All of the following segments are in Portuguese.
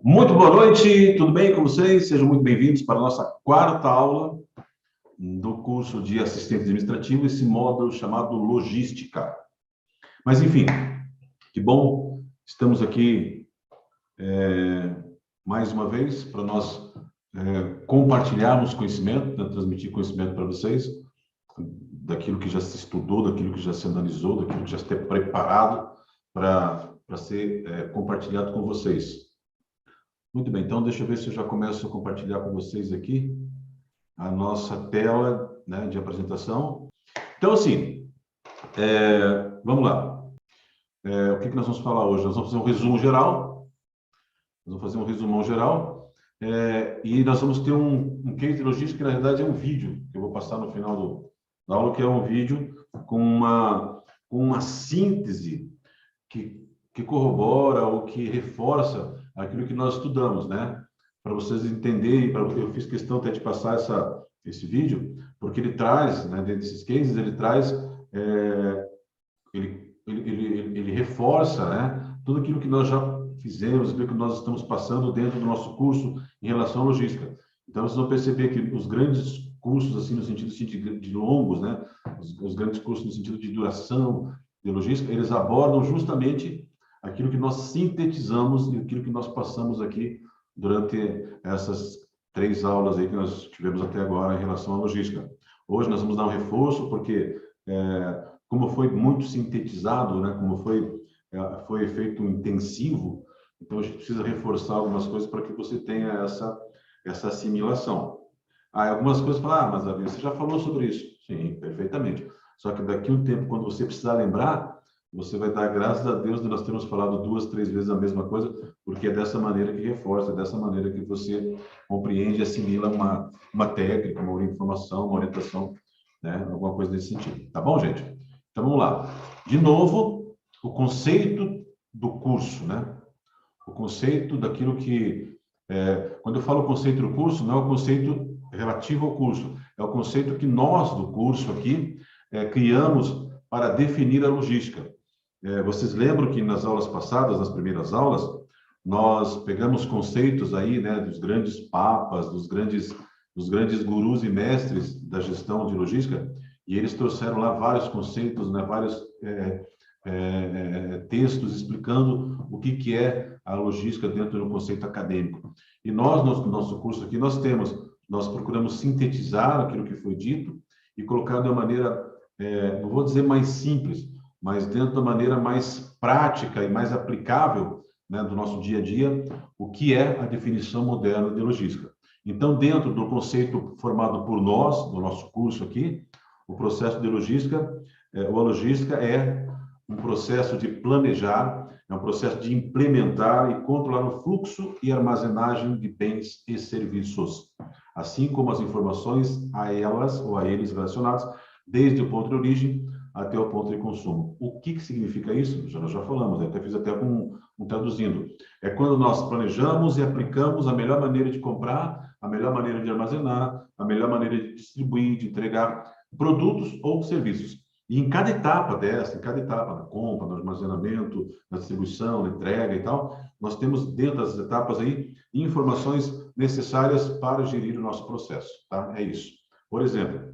Muito boa noite, tudo bem com vocês? Sejam muito bem-vindos para a nossa quarta aula do curso de assistente administrativo, esse módulo chamado Logística. Mas, enfim, que bom, estamos aqui mais uma vez para nós compartilharmos conhecimento, transmitir conhecimento para vocês, daquilo que já se estudou, daquilo que já se analisou, daquilo que já está preparado para ser compartilhado com vocês. Muito bem, então deixa eu ver se eu já começo a compartilhar com vocês aqui a nossa tela, né, de apresentação. Então, assim, vamos lá. O que nós vamos falar hoje? Nós vamos fazer um resumo geral. E nós vamos ter um case de logística, que na verdade é um vídeo, que eu vou passar no final da aula, que é um vídeo com uma síntese que corrobora ou que reforça aquilo que nós estudamos, né? Para vocês entenderem, eu fiz questão até de passar esse vídeo, porque ele traz, né, dentro desses cases, ele traz, ele reforça, né, tudo aquilo que nós já fizemos, aquilo que nós estamos passando dentro do nosso curso em relação à logística. Então, vocês vão perceber que os grandes cursos, assim, no sentido de longos, né, os grandes cursos no sentido de duração de logística, eles abordam justamente aquilo que nós sintetizamos e aquilo que nós passamos aqui durante essas 3 aulas aí que nós tivemos até agora em relação à logística. Hoje nós vamos dar um reforço, porque como foi muito sintetizado, né, como foi feito um intensivo, então a gente precisa reforçar algumas coisas para que você tenha essa assimilação. Algumas coisas falam, mas Davi, você já falou sobre isso. Sim, perfeitamente. Só que daqui a um tempo, quando você precisar lembrar, você vai dar graças a Deus de nós termos falado 2, 3 vezes a mesma coisa, porque é dessa maneira que reforça, é dessa maneira que você compreende e assimila uma técnica, uma informação, uma orientação, né? Alguma coisa nesse sentido. Tá bom, gente? Então, vamos lá. De novo, o conceito do curso, né? O conceito daquilo que... quando eu falo conceito do curso, não é o conceito relativo ao curso, é o conceito que nós, do curso aqui, criamos para definir a logística. Vocês lembram que nas aulas passadas, nas primeiras aulas, nós pegamos conceitos aí, né, dos grandes papas, dos grandes gurus e mestres da gestão de logística, e eles trouxeram lá vários conceitos, né, vários textos explicando o que é a logística dentro do conceito acadêmico. E nós, no nosso curso aqui, nós procuramos sintetizar aquilo que foi dito e colocar de uma maneira, não vou dizer mais simples, mas dentro da maneira mais prática e mais aplicável, né, do nosso dia a dia, o que é a definição moderna de logística. Então, dentro do conceito formado por nós, no nosso curso aqui, o processo de logística, a logística é um processo de planejar, é um processo de implementar e controlar o fluxo e armazenagem de bens e serviços, assim como as informações a elas ou a eles relacionadas, desde o ponto de origem até o ponto de consumo. O que significa isso? Nós já falamos, até fiz até um traduzindo. É quando nós planejamos e aplicamos a melhor maneira de comprar, a melhor maneira de armazenar, a melhor maneira de distribuir, de entregar produtos ou serviços. E em cada etapa da compra, do armazenamento, da distribuição, da entrega e tal, nós temos dentro das etapas aí informações necessárias para gerir o nosso processo, tá? É isso. Por exemplo,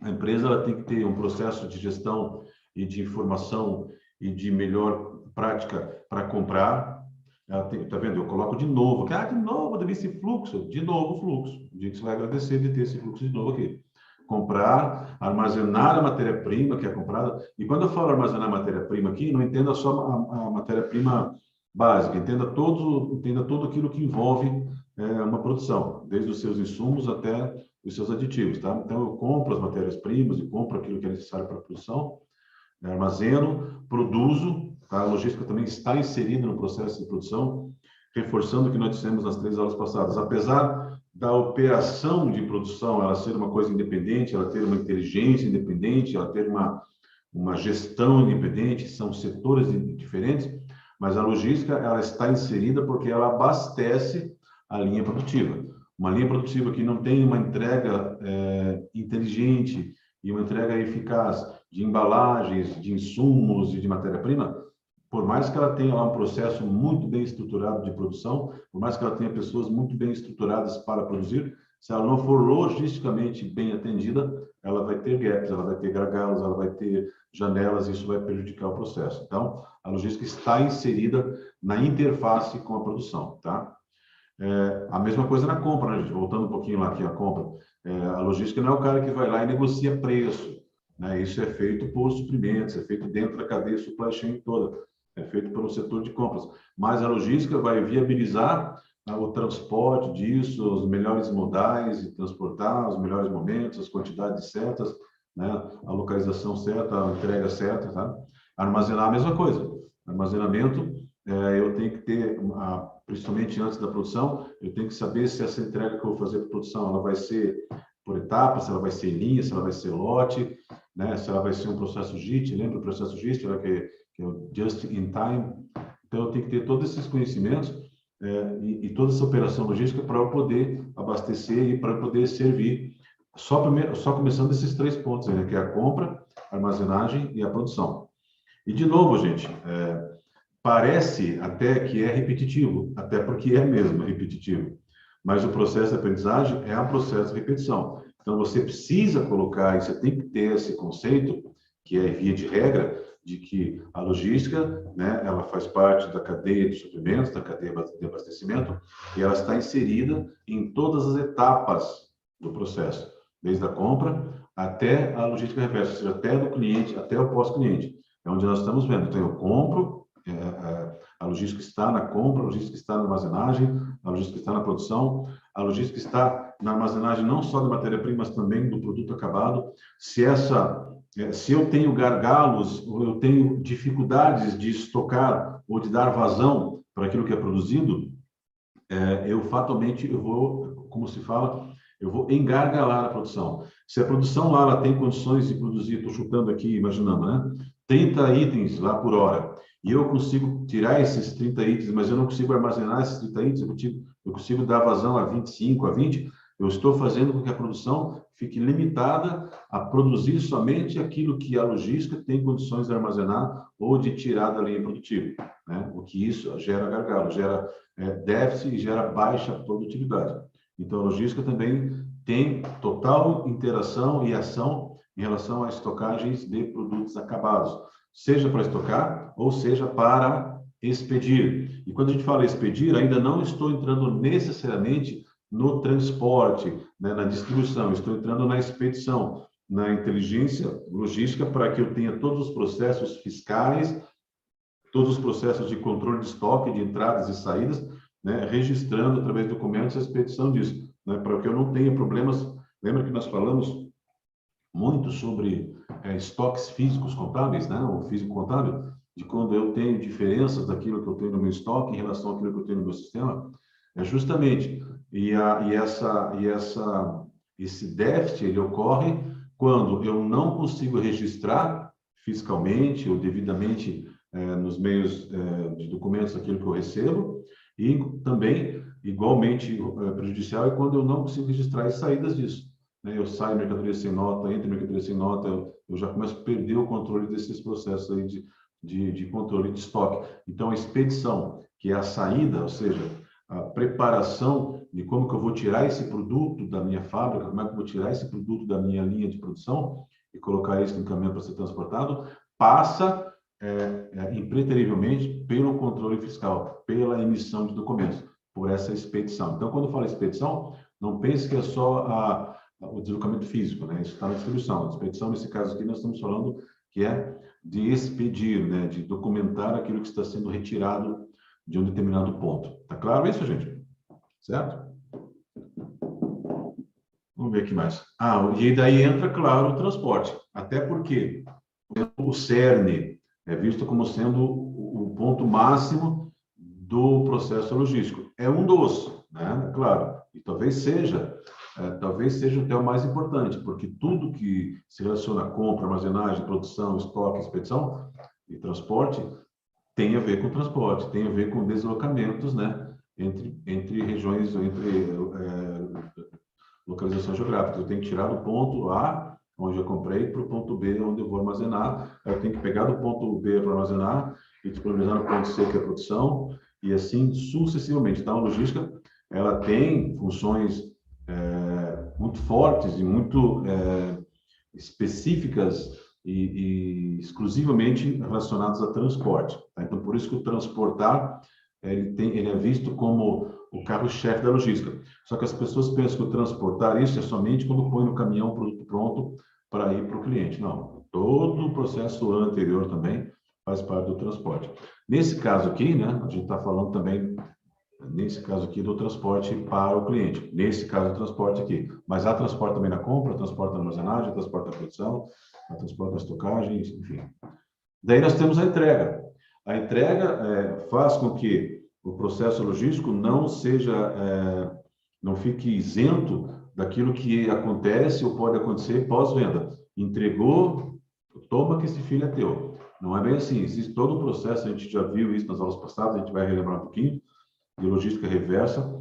a empresa ela tem que ter um processo de gestão e de informação e de melhor prática para comprar. Ela tem, tá vendo? Eu coloco de novo. De novo, deve esse fluxo. De novo, o fluxo. O dia que você vai agradecer de ter esse fluxo de novo aqui. Comprar, armazenar a matéria-prima que é comprada. E quando eu falo armazenar a matéria-prima aqui, não entenda só a matéria-prima básica. Entenda todo aquilo que envolve uma produção, desde os seus insumos até os seus aditivos, tá? Então, eu compro as matérias-primas e compro aquilo que é necessário para a produção, armazeno, produzo, tá? A logística também está inserida no processo de produção, reforçando o que nós dissemos nas 3 aulas passadas. Apesar da operação de produção ela ser uma coisa independente, ela ter uma inteligência independente, ela ter uma gestão independente, são setores diferentes, mas a logística ela está inserida porque ela abastece a linha produtiva. Uma linha produtiva que não tem uma entrega inteligente e uma entrega eficaz de embalagens, de insumos e de matéria-prima, por mais que ela tenha lá um processo muito bem estruturado de produção, por mais que ela tenha pessoas muito bem estruturadas para produzir, se ela não for logisticamente bem atendida, ela vai ter gaps, ela vai ter gargalos, ela vai ter janelas, e isso vai prejudicar o processo. Então, a logística está inserida na interface com a produção, tá? A mesma coisa na compra, né, gente? Voltando um pouquinho lá aqui a compra. A logística não é o cara que vai lá e negocia preço, né? Isso é feito por suprimentos, é feito dentro da cadeia supply chain toda, é feito pelo setor de compras. Mas a logística vai viabilizar o transporte disso, os melhores modais de transportar, os melhores momentos, as quantidades certas, né? A localização certa, a entrega certa, tá? Armazenar a mesma coisa. Armazenamento, eu tenho que ter, principalmente antes da produção, eu tenho que saber se essa entrega que eu vou fazer para a produção, ela vai ser por etapas, se ela vai ser em linha, se ela vai ser lote, né? Se ela vai ser um processo JIT, lembra o processo JIT, que é o Just in Time. Então, eu tenho que ter todos esses conhecimentos e toda essa operação logística para eu poder abastecer e para eu poder servir. Só começando esses 3 pontos aí, né? Que é a compra, a armazenagem e a produção. E, de novo, gente, parece até que é repetitivo, até porque é mesmo repetitivo. Mas o processo de aprendizagem é um processo de repetição. Então, você precisa colocar, e você tem que ter esse conceito, que é via de regra, de que a logística, né, ela faz parte da cadeia de suprimentos, da cadeia de abastecimento, e ela está inserida em todas as etapas do processo, desde a compra até a logística reversa, ou seja, até do cliente, até o pós-cliente. É onde nós estamos vendo. Então, eu compro, a logística está na compra, a logística está na armazenagem, a logística está na produção, a logística está na armazenagem não só da matéria-prima, mas também do produto acabado. Se eu tenho gargalos, ou eu tenho dificuldades de estocar ou de dar vazão para aquilo que é produzido, eu fatalmente vou, como se fala, eu vou engargalar a produção. Se a produção lá ela tem condições de produzir, estou chutando aqui, imaginando, né? 30 itens lá por hora, e eu consigo tirar esses 30 itens, mas eu não consigo armazenar esses 30 itens, eu consigo dar vazão a 25, a 20, eu estou fazendo com que a produção fique limitada a produzir somente aquilo que a logística tem condições de armazenar ou de tirar da linha produtiva, né? O que isso gera gargalo, gera déficit e gera baixa produtividade. Então, a logística também tem total interação e ação em relação a estocagens de produtos acabados, seja para estocar ou seja para expedir. E quando a gente fala expedir, ainda não estou entrando necessariamente no transporte, né, na distribuição, estou entrando na expedição, na inteligência logística para que eu tenha todos os processos fiscais, todos os processos de controle de estoque, de entradas e saídas, né, registrando através de documentos a expedição disso, né, para que eu não tenha problemas. Lembra que nós falamos muito sobre estoques físicos contábeis, né, ou físico contábil, de quando eu tenho diferenças daquilo que eu tenho no meu estoque em relação àquilo que eu tenho no meu sistema, justamente, esse déficit ele ocorre quando eu não consigo registrar fiscalmente ou devidamente nos meios de documentos aquilo que eu recebo, e também, igualmente prejudicial, é quando eu não consigo registrar as saídas disso. Né? Eu saio mercadoria sem nota, entro mercadoria sem nota, eu já começo a perder o controle desses processos aí de controle de estoque. Então, a expedição, que é a saída, ou seja, a preparação de como que eu vou tirar esse produto da minha fábrica, como é que eu vou tirar esse produto da minha linha de produção e colocar isso em caminhão para ser transportado, passa impreterivelmente pelo controle fiscal, pela emissão de documentos, por essa expedição. Então, quando eu falo expedição, não pense que é só o deslocamento físico, né? Isso está na distribuição. A expedição, nesse caso aqui, nós estamos falando que é de expedir, né? De documentar aquilo que está sendo retirado de um determinado ponto. Tá claro isso, gente? Certo? Vamos ver aqui mais. E daí entra, claro, o transporte. Até porque o cerne é visto como sendo o ponto máximo do processo logístico. É um dos, né? Claro. E talvez seja até o mais importante, porque tudo que se relaciona a compra, armazenagem, produção, estoque, expedição e transporte tem a ver com transporte, tem a ver com deslocamentos, né? Entre regiões, entre localizações geográficas. Eu tenho que tirar do ponto A, onde eu comprei, para o ponto B, onde eu vou armazenar. Eu tenho que pegar do ponto B para armazenar e disponibilizar no ponto C, que é a produção, e assim sucessivamente. Então, a logística, ela tem funções muito fortes e muito específicas e exclusivamente relacionadas a transporte. Tá? Então, por isso que o transportar, ele é visto como o carro-chefe da logística. Só que as pessoas pensam que o transportar isso é somente quando põe no caminhão o produto pronto para ir para o cliente. Não, todo o processo anterior também faz parte do transporte. Nesse caso aqui, né, a gente está falando também, nesse caso aqui, do transporte para o cliente. Nesse caso, o transporte aqui. Mas há transporte também na compra, transporte na armazenagem, transporte na produção, transporte na estocagem, enfim. Daí nós temos a entrega. A entrega faz com que o processo logístico não fique isento daquilo que acontece ou pode acontecer pós-venda. Entregou, toma que esse filho é teu. Não é bem assim. Existe todo o processo, a gente já viu isso nas aulas passadas, a gente vai relembrar um pouquinho, de logística reversa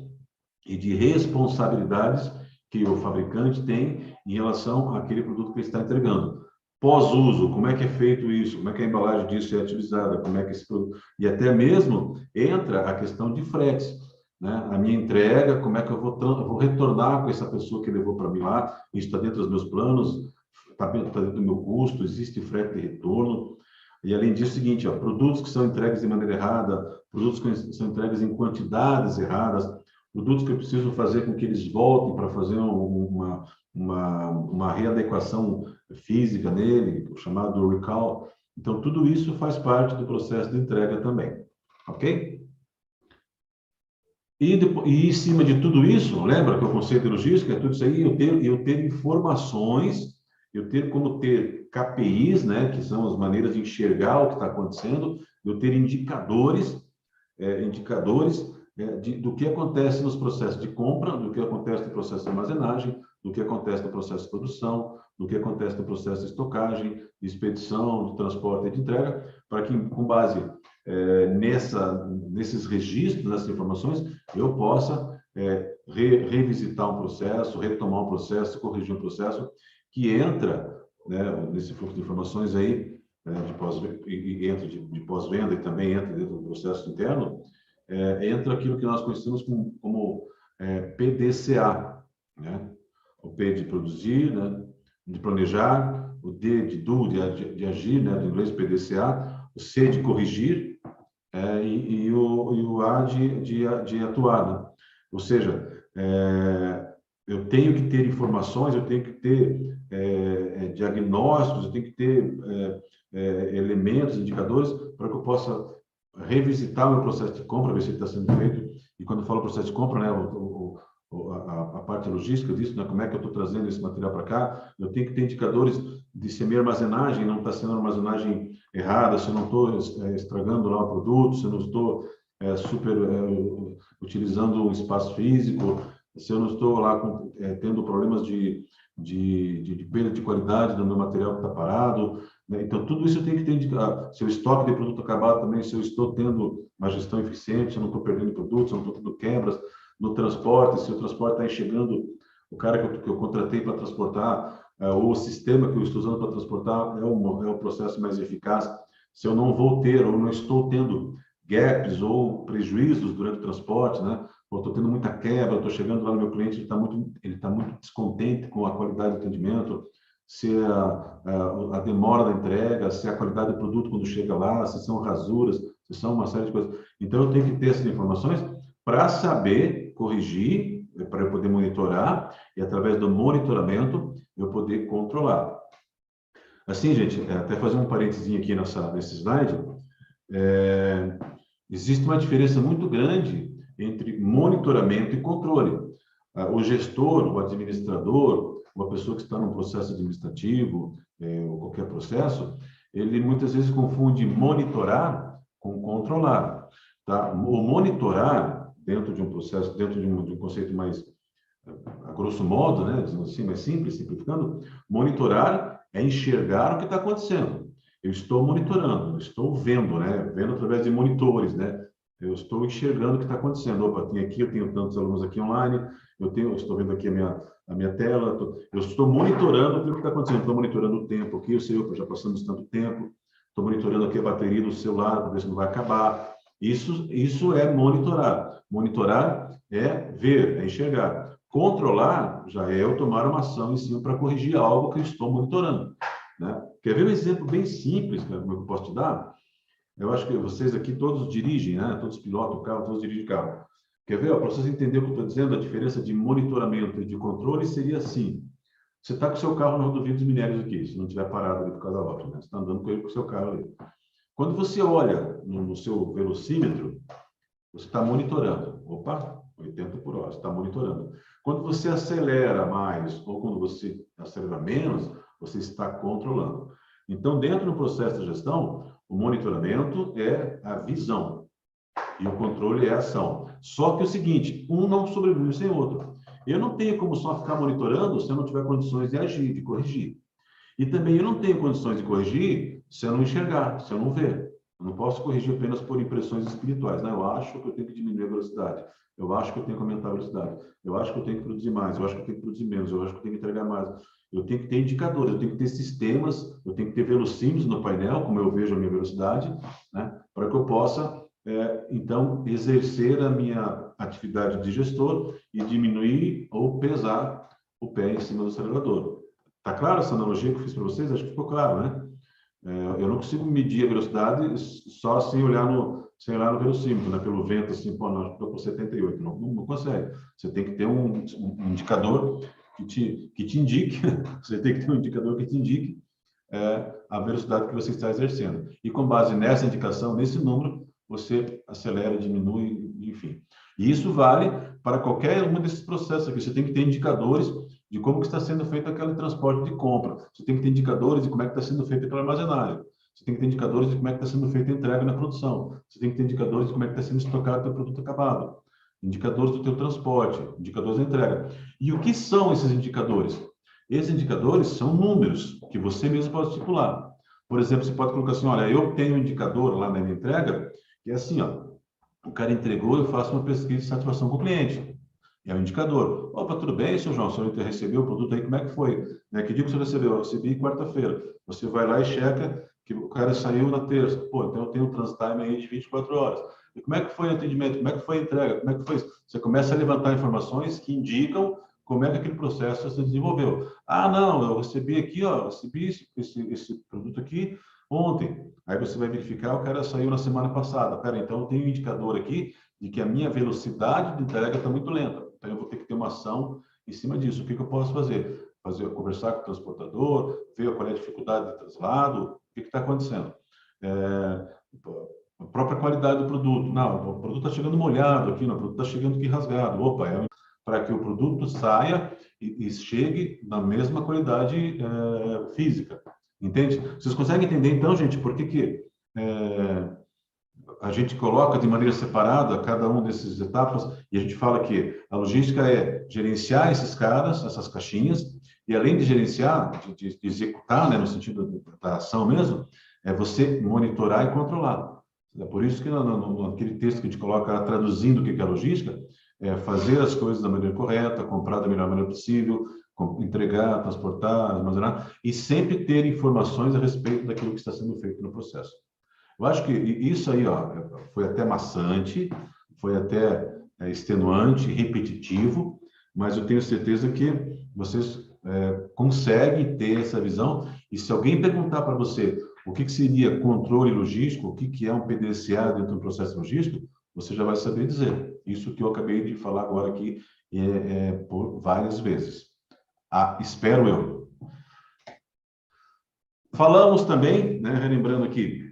e de responsabilidades que o fabricante tem em relação àquele produto que ele está entregando. Pós-uso, como é que é feito isso? Como é que a embalagem disso é utilizada? Como é que esse produto... E até mesmo entra a questão de fretes, né? A minha entrega, como é que eu vou retornar com essa pessoa que levou para mim lá? Isso está dentro dos meus planos, está dentro do meu custo, existe frete de retorno. E além disso, é o seguinte, ó, produtos que são entregues de maneira errada, produtos que são entregues em quantidades erradas, produtos que eu preciso fazer com que eles voltem para fazer uma readequação física nele, o chamado recall. Então, tudo isso faz parte do processo de entrega também, ok? E em cima de tudo isso, lembra que o conceito de logística é tudo isso aí, eu ter informações, eu ter como ter KPIs, né, que são as maneiras de enxergar o que está acontecendo, eu ter indicadores do que acontece nos processos de compra, do que acontece no processo de armazenagem, do que acontece no processo de produção, do que acontece no processo de estocagem, de expedição, de transporte e de entrega, para que, com base nesses registros, nessas informações, eu possa revisitar um processo, retomar um processo, corrigir um processo que entra, né, nesse fluxo de informações aí, entra de pós-venda e também entra dentro do processo interno, entra aquilo que nós conhecemos como PDCA, né? O P de produzir, né? De planejar, o D de do, de agir, né? Do inglês PDCA, o C de corrigir, e o A de atuar, né? Ou seja, eu tenho que ter informações, eu tenho que ter diagnósticos, eu tenho que ter elementos, indicadores, para que eu possa revisitar o meu processo de compra, ver se ele está sendo feito. E quando eu falo processo de compra, né, a parte logística disso, né, como é que eu estou trazendo esse material para cá, eu tenho que ter indicadores de se a minha armazenagem não está sendo uma armazenagem errada, se eu não estou estragando lá o produto, se eu não estou utilizando um espaço físico, se eu não estou lá tendo problemas de perda de qualidade do meu material que está parado, né? Então, tudo isso eu tenho que ter, se o estoque de produto acabado também, se eu estou tendo uma gestão eficiente, se eu não estou perdendo produtos, se eu não estou tendo quebras no transporte, se o transporte está enxergando o cara que eu contratei para transportar, ou o sistema que eu estou usando para transportar é o processo mais eficaz, se eu não vou ter ou não estou tendo gaps ou prejuízos durante o transporte, né? Ou estou tendo muita quebra, estou chegando lá no meu cliente, ele tá muito descontente com a qualidade do atendimento, se a demora da entrega, se a qualidade do produto quando chega lá, se são rasuras, se são uma série de coisas. Então, eu tenho que ter essas informações para saber corrigir, para eu poder monitorar, e através do monitoramento, eu poder controlar. Assim, gente, até fazer um parênteses aqui nesse slide, existe uma diferença muito grande entre monitoramento e controle. O gestor, o administrador, uma pessoa que está num processo administrativo, ou qualquer processo, ele muitas vezes confunde monitorar com controlar. Tá? O monitorar, dentro de um processo, dentro de um conceito mais, a grosso modo, né, assim, mais simples, simplificando, monitorar é enxergar o que está acontecendo. Eu estou monitorando, eu estou vendo, né? Vendo através de monitores, né? Eu estou enxergando o que está acontecendo. Opa, eu tenho tantos alunos aqui online, eu estou vendo aqui a minha tela, eu estou monitorando aquilo que está acontecendo, estou monitorando o tempo aqui, eu sei, opa, já passamos tanto tempo, estou monitorando aqui a bateria do celular para ver se não vai acabar. Isso é monitorar. Monitorar é ver, é enxergar. Controlar já é eu tomar uma ação em cima para corrigir algo que eu estou monitorando, né? Quer ver um exemplo bem simples, né, como eu posso te dar? Eu acho que vocês aqui todos dirigem, né? Todos pilotam carro, todos dirigem carro. Quer ver? Para vocês entenderem o que eu estou dizendo, a diferença de monitoramento e de controle seria assim. Você está com o seu carro na rodovia dos minérios aqui, se não estiver parado ali por causa da obra, né? Você está andando com ele com o seu carro ali. Quando você olha no seu velocímetro, você está monitorando. Opa, 80 por hora, você está monitorando. Quando você acelera mais ou quando você acelera menos, você está controlando. Então, dentro do processo de gestão, o monitoramento é a visão e o controle é a ação. Só que é o seguinte, um não sobrevive sem o outro. Eu não tenho como só ficar monitorando se eu não tiver condições de agir, de corrigir. E também eu não tenho condições de corrigir se eu não enxergar, se eu não ver. Eu não posso corrigir apenas por impressões espirituais. Né? Eu acho que eu tenho que diminuir a velocidade. Eu acho que eu tenho que aumentar a velocidade. Eu acho que eu tenho que produzir mais. Eu acho que eu tenho que produzir menos. Eu acho que eu tenho que entregar mais. Eu tenho que ter indicadores. Eu tenho que ter sistemas. Eu tenho que ter velocímetros no painel, como eu vejo a minha velocidade, né? Para que eu possa, então, exercer a minha atividade de gestor e diminuir ou pesar o pé em cima do acelerador. Tá claro essa analogia que eu fiz para vocês? Acho que ficou claro, né? Eu não consigo medir a velocidade só sem olhar no velocímetro, né? Pelo vento, assim, pô, não, estou com 78. Não consegue. Você tem que ter um indicador que te indique, você tem que ter um indicador que te indique a velocidade que você está exercendo. E com base nessa indicação, nesse número, você acelera, diminui, enfim. E isso vale para qualquer um desses processos aqui. Você tem que ter indicadores de como que está sendo feito aquele transporte de compra. Você tem que ter indicadores de como é que está sendo feita aquela armazenagem. Você tem que ter indicadores de como é que está sendo feita a entrega na produção. Você tem que ter indicadores de como é que está sendo estocado o teu produto acabado. Indicadores do teu transporte, indicadores da entrega. E o que são esses indicadores? Esses indicadores são números que você mesmo pode estipular. Por exemplo, você pode colocar assim, olha, eu tenho um indicador lá na minha entrega, que é assim, ó, o cara entregou, eu faço uma pesquisa de satisfação com o cliente. É um indicador. Opa, tudo bem, seu João, o senhor recebeu o produto aí, como é que foi? Né? Que dia que o senhor recebeu? Eu recebi quarta-feira. Você vai lá e checa que o cara saiu na terça. Pô, então eu tenho um transit time aí de 24 horas. E como é que foi o atendimento? Como é que foi a entrega? Como é que foi isso? Você começa a levantar informações que indicam como é que aquele processo se desenvolveu. Ah, não, eu recebi aqui, ó, recebi esse produto aqui ontem. Aí você vai verificar, o cara saiu na semana passada. Pera, então eu tenho um indicador aqui de que a minha velocidade de entrega está muito lenta. Então eu vou ter que ter uma ação em cima disso. O que eu posso fazer? Conversar com o transportador, ver qual é a dificuldade de traslado, o que está acontecendo. A própria qualidade do produto. Não, o produto está chegando molhado aqui, não, o produto está chegando aqui rasgado. Opa, para que o produto saia e chegue na mesma qualidade física. Entende? Vocês conseguem entender, então, gente, por que a gente coloca de maneira separada cada uma dessas etapas e a gente fala que a logística é gerenciar esses caras, essas caixinhas, e além de gerenciar, de executar, né, no sentido da ação mesmo, é você monitorar e controlar. É por isso que naquele texto que a gente coloca traduzindo o que é logística, é fazer as coisas da maneira correta, comprar da melhor maneira possível, entregar, transportar, armazenar, e sempre ter informações a respeito daquilo que está sendo feito no processo. Eu acho que isso aí, ó, foi até maçante, foi até extenuante, repetitivo, mas eu tenho certeza que vocês conseguem ter essa visão. E se alguém perguntar para você o que seria controle logístico, o que é um PDCA dentro do processo logístico, você já vai saber dizer. Isso que eu acabei de falar agora aqui por várias vezes. Espero eu. Falamos também, né, relembrando aqui,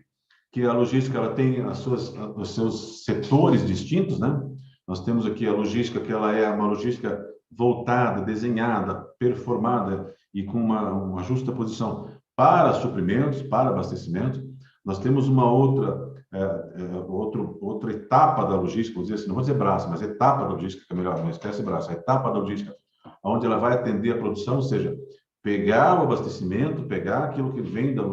que a logística ela tem os seus setores distintos, né? Nós temos aqui a logística, que ela é uma logística voltada, desenhada, performada e com uma justa posição para suprimentos, para abastecimento. Nós temos uma outra etapa da logística, vou dizer assim, não vou dizer braço, mas etapa da logística, que é melhor, não esquece braço, a etapa da logística, onde ela vai atender a produção, ou seja, pegar o abastecimento, pegar aquilo que vem da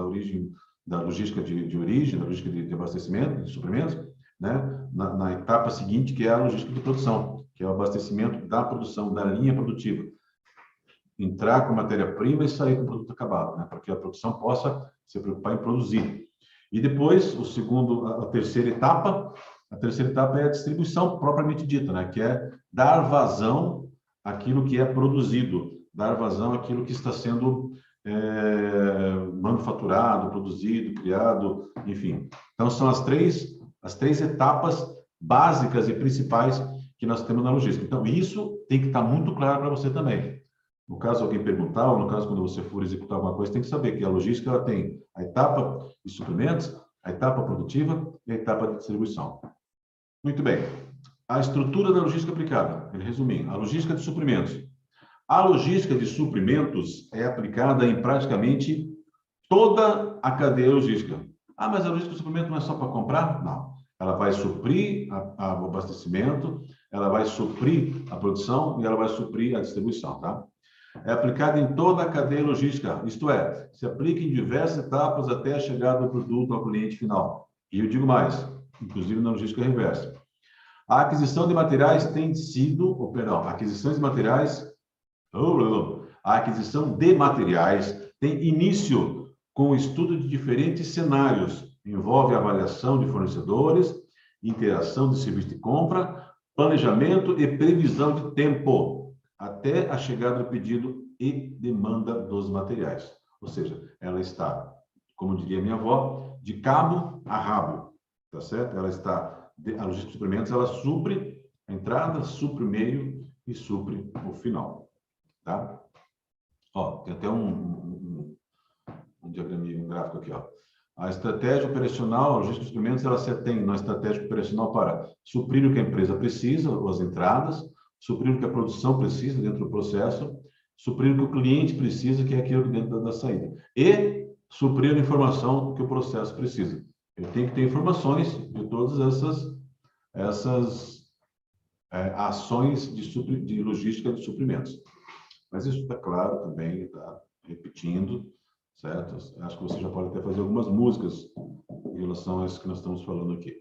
origem, da logística de origem, da logística de abastecimento, de suprimentos, né? Na etapa seguinte, que é a logística de produção, que é o abastecimento da produção, da linha produtiva. Entrar com matéria-prima e sair com o produto acabado, né? Para que a produção possa se preocupar em produzir. E depois, a terceira etapa é a distribuição propriamente dita, né? Que é dar vazão àquilo que é produzido, dar vazão àquilo que está sendo manufaturado, produzido, criado, enfim. Então, são as três etapas básicas e principais que nós temos na logística. Então, isso tem que estar muito claro para você também. No caso, alguém perguntar, ou no caso, quando você for executar alguma coisa, tem que saber que a logística ela tem a etapa de suprimentos, a etapa produtiva e a etapa de distribuição. Muito bem. A estrutura da logística aplicada. Resumindo, a logística de suprimentos. A logística de suprimentos é aplicada em praticamente toda a cadeia logística. Ah, mas a logística de suprimento não é só para comprar? Não. Ela vai suprir o abastecimento, ela vai suprir a produção e ela vai suprir a distribuição, tá? É aplicada em toda a cadeia logística, isto é, se aplica em diversas etapas até a chegada do produto ao cliente final. E eu digo mais, inclusive na logística reversa. A aquisição de materiais tem sido, a aquisição de materiais tem início com o estudo de diferentes cenários. Envolve avaliação de fornecedores, interação de serviço de compra, planejamento e previsão de tempo, até a chegada do pedido e demanda dos materiais. Ou seja, ela está, como diria minha avó, de cabo a rabo, tá certo? Ela está, a logística de suprimentos, ela supre a entrada, supre o meio e supre o final, tá? Ó, tem até um diagraminha, um gráfico aqui, ó. A estratégia operacional, a logística de suprimentos, ela se tem uma estratégia operacional para suprir o que a empresa precisa, ou as entradas, suprir o que a produção precisa dentro do processo, suprir o que o cliente precisa, que é aquilo dentro da saída, e suprir a informação que o processo precisa. Eu tenho que ter informações de todas essas ações de logística de suprimentos. Mas isso está claro também, está repetindo, certo? Acho que você já pode até fazer algumas músicas em relação a isso que nós estamos falando aqui.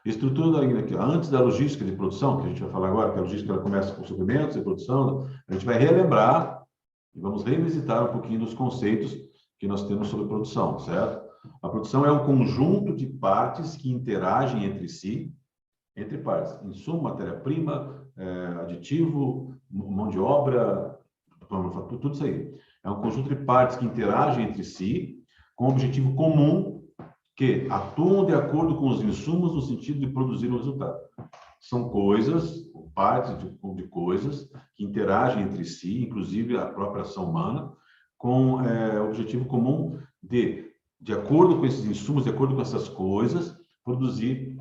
Estrutura aqui, antes da logística de produção, que a gente vai falar agora, que a logística ela começa com suprimentos e produção, a gente vai relembrar e vamos revisitar um pouquinho dos conceitos que nós temos sobre produção, certo? A produção é um conjunto de partes que interagem entre si, entre partes, insumo, matéria-prima, aditivo, mão de obra, tudo isso aí. É um conjunto de partes que interagem entre si com um objetivo comum que atuam de acordo com os insumos no sentido de produzir um resultado. São coisas, partes de coisas que interagem entre si, inclusive a própria ação humana, com o objetivo comum de acordo com esses insumos, de acordo com essas coisas, produzir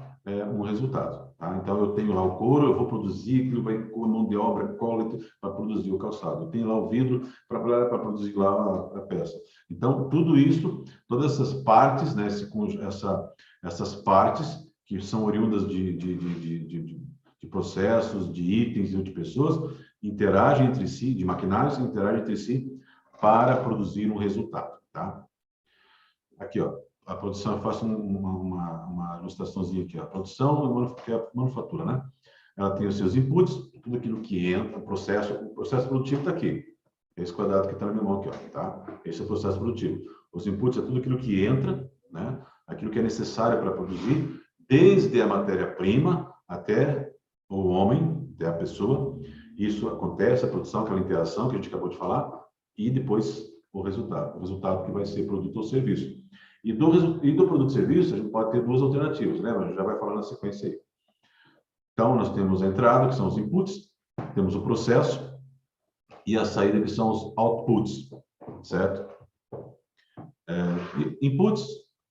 um resultado. Tá? Então, eu tenho lá o couro, eu vou produzir, aquilo vai com a mão de obra, cola para produzir o calçado. Eu tenho lá o vidro para produzir lá a peça. Então, tudo isso, todas essas partes, né, essas partes que são oriundas de processos, de itens e de pessoas, interagem entre si, de maquinários, interagem entre si para produzir um resultado. Tá? Aqui, ó. A produção, eu faço uma ilustraçãozinha aqui. A produção é a manufatura, né? Ela tem os seus inputs, tudo aquilo que entra, o processo produtivo está aqui. Esse quadrado que está na minha mão aqui, ó, tá? Esse é o processo produtivo. Os inputs é tudo aquilo que entra, né? Aquilo que é necessário para produzir, desde a matéria-prima até o homem, até a pessoa. Isso acontece, a produção, aquela interação que a gente acabou de falar, e depois o resultado que vai ser produto ou serviço. E do produto e serviço, a gente pode ter duas alternativas, né? Mas a gente já vai falar na sequência aí. Então, nós temos a entrada, que são os inputs, temos o processo, e a saída, que são os outputs, certo? Inputs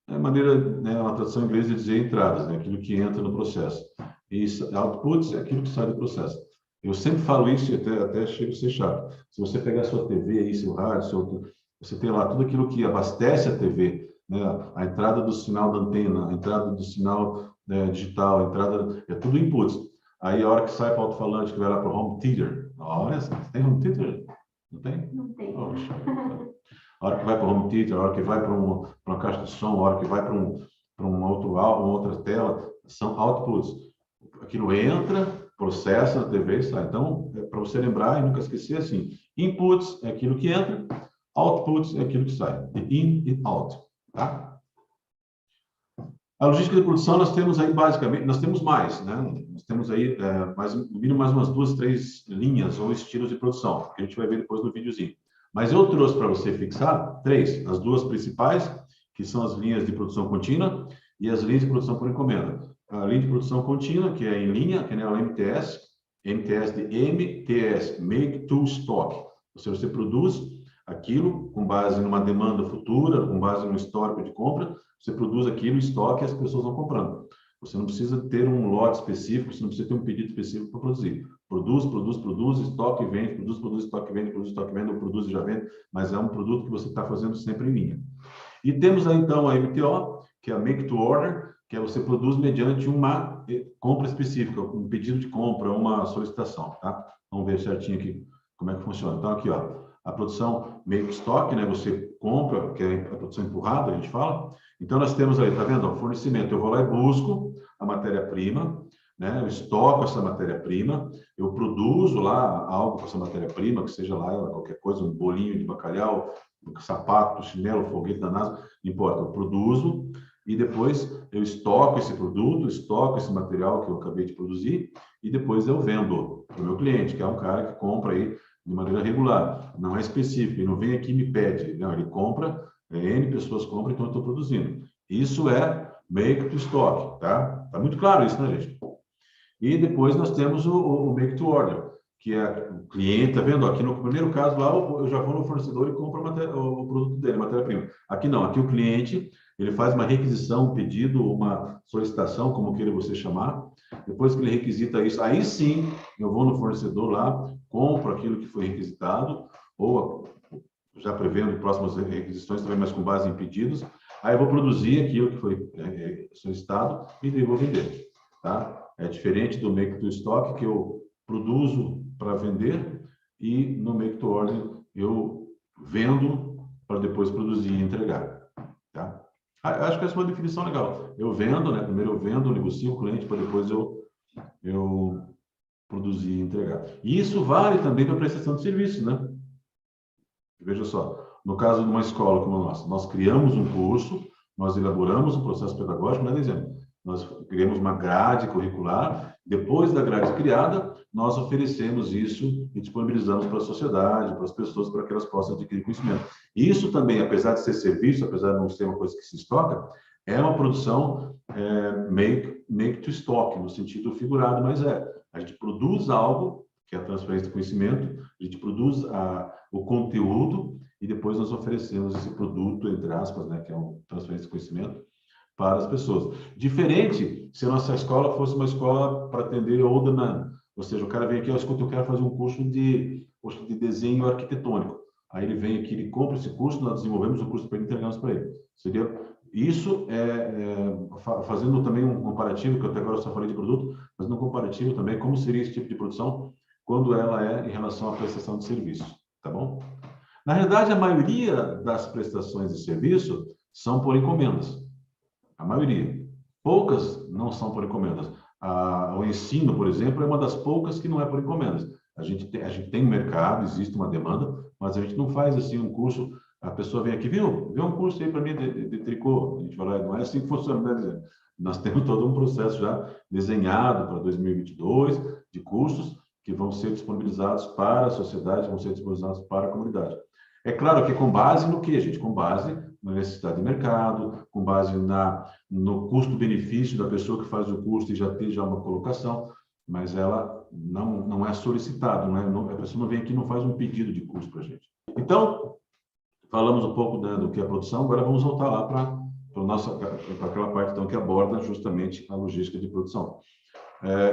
é a maneira, né, uma tradução em inglês de dizer entradas, né? Aquilo que entra no processo. E outputs é aquilo que sai do processo. Eu sempre falo isso e até chego a ser chato. Se você pegar sua TV aí, seu rádio, você tem lá tudo aquilo que abastece a TV, né? A entrada do sinal da antena, a entrada do sinal digital, a entrada, é tudo inputs. Aí a hora que sai para o alto-falante, que vai lá para o home theater, olha, tem home theater? Não tem? Não tem. Poxa, a hora que vai para o home theater, a hora que vai para uma caixa de som, a hora que vai para uma outra tela, são outputs. Aquilo entra, processa na TV e sai. Então, para você lembrar e nunca esquecer, assim, inputs é aquilo que entra, outputs é aquilo que sai. In e out, tá? A logística de produção, nós temos aí basicamente, nós temos mais, né? Nós temos aí no mínimo mais umas 2, 3 linhas ou estilos de produção, que a gente vai ver depois no videozinho. Mas eu trouxe para você fixar 3, as 2 principais, que são as linhas de produção contínua e as linhas de produção por encomenda. A linha de produção contínua, que é em linha, que é o MTS, MTS de MTS, Make to Stock. Ou seja, você produz aquilo com base numa demanda futura, com base no histórico de compra, você produz aquilo em estoque e as pessoas vão comprando. Você não precisa ter um lote específico, você não precisa ter um pedido específico para produzir. Produz, estoque e vende, produz, estoque e vende, produz, estoque e vende, ou produz e já vende, mas é um produto que você está fazendo sempre em linha. E temos aí, então, a MTO, que é a Make to Order, que é você produz mediante uma compra específica, um pedido de compra, uma solicitação, tá? Vamos ver certinho aqui como é que funciona. Então, aqui, ó, a produção Make to Stock, né? Você compra, que é a produção empurrada, a gente fala. Então, nós temos aí, tá vendo? O fornecimento, eu vou lá e busco a matéria-prima, né? Eu estoco essa matéria-prima, eu produzo lá algo com essa matéria-prima, que seja lá qualquer coisa, um bolinho de bacalhau, um sapato, chinelo, foguete da NASA, não importa, eu produzo e depois eu estoco esse produto, estoco esse material que eu acabei de produzir e depois eu vendo para o meu cliente, que é um cara que compra aí de maneira regular, não é específico, ele não vem aqui e me pede, não, ele compra, N pessoas compram, então eu estou produzindo. Isso é make to stock, tá? Tá muito claro isso, né, gente? E depois nós temos o make to order, que é o cliente, tá vendo? Aqui no primeiro caso lá, eu já vou no fornecedor e compro o produto dele, matéria-prima. Aqui não, aqui o cliente, ele faz uma requisição, um pedido, uma solicitação, como queira você chamar. Depois que ele requisita isso, aí sim, eu vou no fornecedor lá, compro aquilo que foi requisitado, ou já prevendo próximas requisições também, mas com base em pedidos. Aí eu vou produzir aquilo que foi solicitado e daí vou vender, tá? É diferente do make to stock, que eu produzo para vender, e no make to order eu vendo para depois produzir e entregar, tá? Acho que essa é uma definição legal. Eu vendo, né? Primeiro eu vendo, negocio com o cliente, para depois eu produzir e entregar. E isso vale também para a prestação de serviço, né? Veja só, no caso de uma escola como a nossa, nós criamos um curso, nós elaboramos um processo pedagógico, mas exemplo, nós criamos uma grade curricular, depois da grade criada, nós oferecemos isso e disponibilizamos para a sociedade, para as pessoas, para que elas possam adquirir conhecimento. Isso também, apesar de ser serviço, apesar de não ser uma coisa que se estoca, é uma produção make to stock, no sentido figurado, mas a gente produz algo, que é a transferência de conhecimento, a gente produz o conteúdo e depois nós oferecemos esse produto, entre aspas, né, que é uma transferência de conhecimento, para as pessoas. Diferente se a nossa escola fosse uma escola para atender all demand, ou seja, o cara vem aqui, escuta, eu quero fazer um curso de desenho arquitetônico. Aí ele vem aqui, ele compra esse curso, nós desenvolvemos o curso para ele, entregamos para ele. Seria isso, fazendo também um comparativo, que até agora eu só falei de produto, mas no comparativo também, como seria esse tipo de produção quando ela é em relação à prestação de serviço, tá bom? Na realidade, a maioria das prestações de serviço são por encomendas. A maioria. Poucas não são por encomendas. O ensino, por exemplo, é uma das poucas que não é por encomendas. A gente tem um mercado, existe uma demanda, mas a gente não faz assim um curso, a pessoa vem aqui, viu? Vê um curso aí para mim de tricô. A gente fala, não é assim que funciona, né? Nós temos todo um processo já desenhado para 2022 de cursos que vão ser disponibilizados para a sociedade, vão ser disponibilizados para a comunidade. É claro que com base no quê, gente? Com base na necessidade de mercado, com base no custo-benefício da pessoa que faz o curso e já tem uma colocação, mas ela não é solicitada, a pessoa não vem aqui e não faz um pedido de curso para a gente. Então, falamos um pouco do que é a produção, agora vamos voltar lá para aquela parte então, que aborda justamente a logística de produção.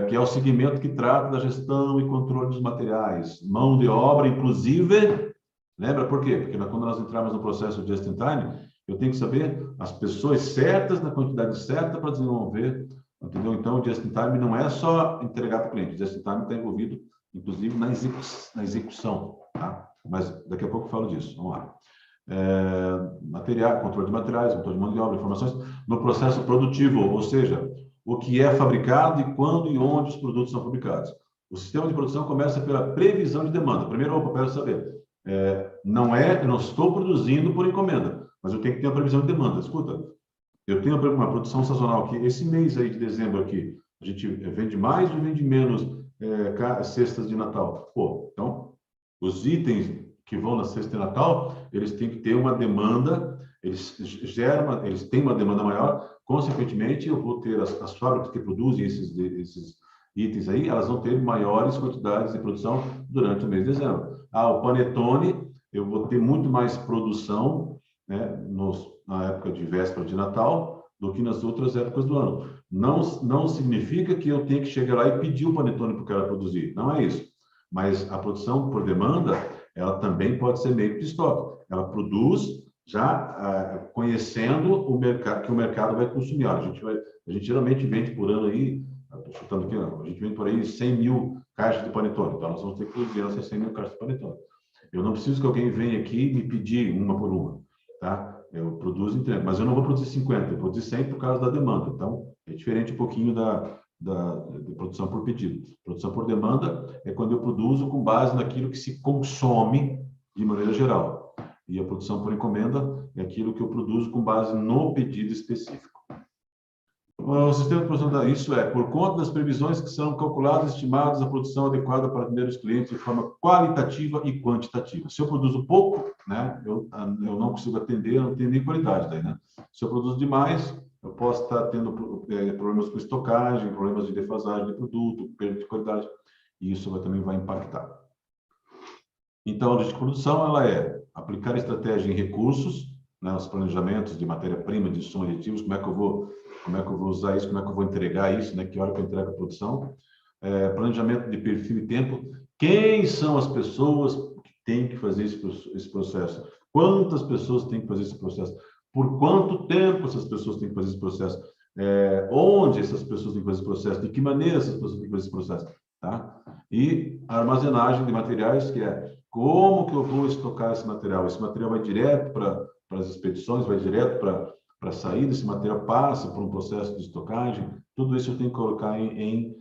Que é o segmento que trata da gestão e controle dos materiais, mão de obra, inclusive. Lembra por quê? Porque quando nós entramos no processo de just in time, eu tenho que saber as pessoas certas, na quantidade certa para desenvolver, entendeu? Então, o just in time não é só entregar para o cliente, o just in time está envolvido, inclusive, na execução, tá? Mas daqui a pouco eu falo disso, vamos lá. Controle de materiais, controle de mão de obra, informações no processo produtivo, ou seja, o que é fabricado e quando e onde os produtos são fabricados. O sistema de produção começa pela previsão de demanda. Primeiro, eu quero saber, eu não estou produzindo por encomenda, mas eu tenho que ter a previsão de demanda. Escuta, eu tenho uma produção sazonal aqui, esse mês aí de dezembro aqui, a gente vende mais ou vende menos cestas de Natal? Pô, então, os itens que vão na cesta de Natal, eles têm que ter uma demanda, eles têm uma demanda maior, consequentemente, eu vou ter as fábricas que produzem esses itens aí, elas vão ter maiores quantidades de produção durante o mês de dezembro. O panetone, eu vou ter muito mais produção, né, na época de véspera de Natal do que nas outras épocas do ano. Não significa que eu tenho que chegar lá e pedir o panetone para o cara produzir. Não é isso. Mas a produção por demanda, ela também pode ser meio de estoque. Ela produz já conhecendo o mercado, que o mercado vai consumir. A gente geralmente vende por ano aí, estou chutando aqui, a gente vende por aí 100 mil caixas de panetone. Então, nós vamos ter que produzir essas 100 mil caixas de panetone. Eu não preciso que alguém venha aqui e me pedir uma por uma, tá? Eu produzo e entrego, mas eu não vou produzir 50, eu vou produzir 100 por causa da demanda. Então, é diferente um pouquinho da produção por pedido. Produção por demanda é quando eu produzo com base naquilo que se consome de maneira geral. E a produção por encomenda é aquilo que eu produzo com base no pedido específico. O sistema de produção, isso por conta das previsões que são calculadas e estimadas, a produção adequada para atender os clientes de forma qualitativa e quantitativa. Se eu produzo pouco, né, eu não consigo atender, eu não tenho nem qualidade daí, né? Se eu produzo demais, eu posso estar tendo problemas com estocagem, problemas de defasagem de produto, perda de qualidade, e isso também vai impactar. Então, a logística de produção, ela é aplicar estratégia em recursos, né, os planejamentos de matéria-prima, de insumos aditivos, como é que eu vou usar isso, como é que eu vou entregar isso, né, que hora que eu entrego a produção, planejamento de perfil e tempo, quem são as pessoas que têm que fazer esse processo, quantas pessoas têm que fazer esse processo, por quanto tempo essas pessoas têm que fazer esse processo, onde essas pessoas têm que fazer esse processo, de que maneira essas pessoas têm que fazer esse processo, tá? E a armazenagem de materiais, que é como que eu vou estocar esse material? Esse material vai direto para as expedições, vai direto para a saída, esse material passa por um processo de estocagem, tudo isso eu tenho que colocar em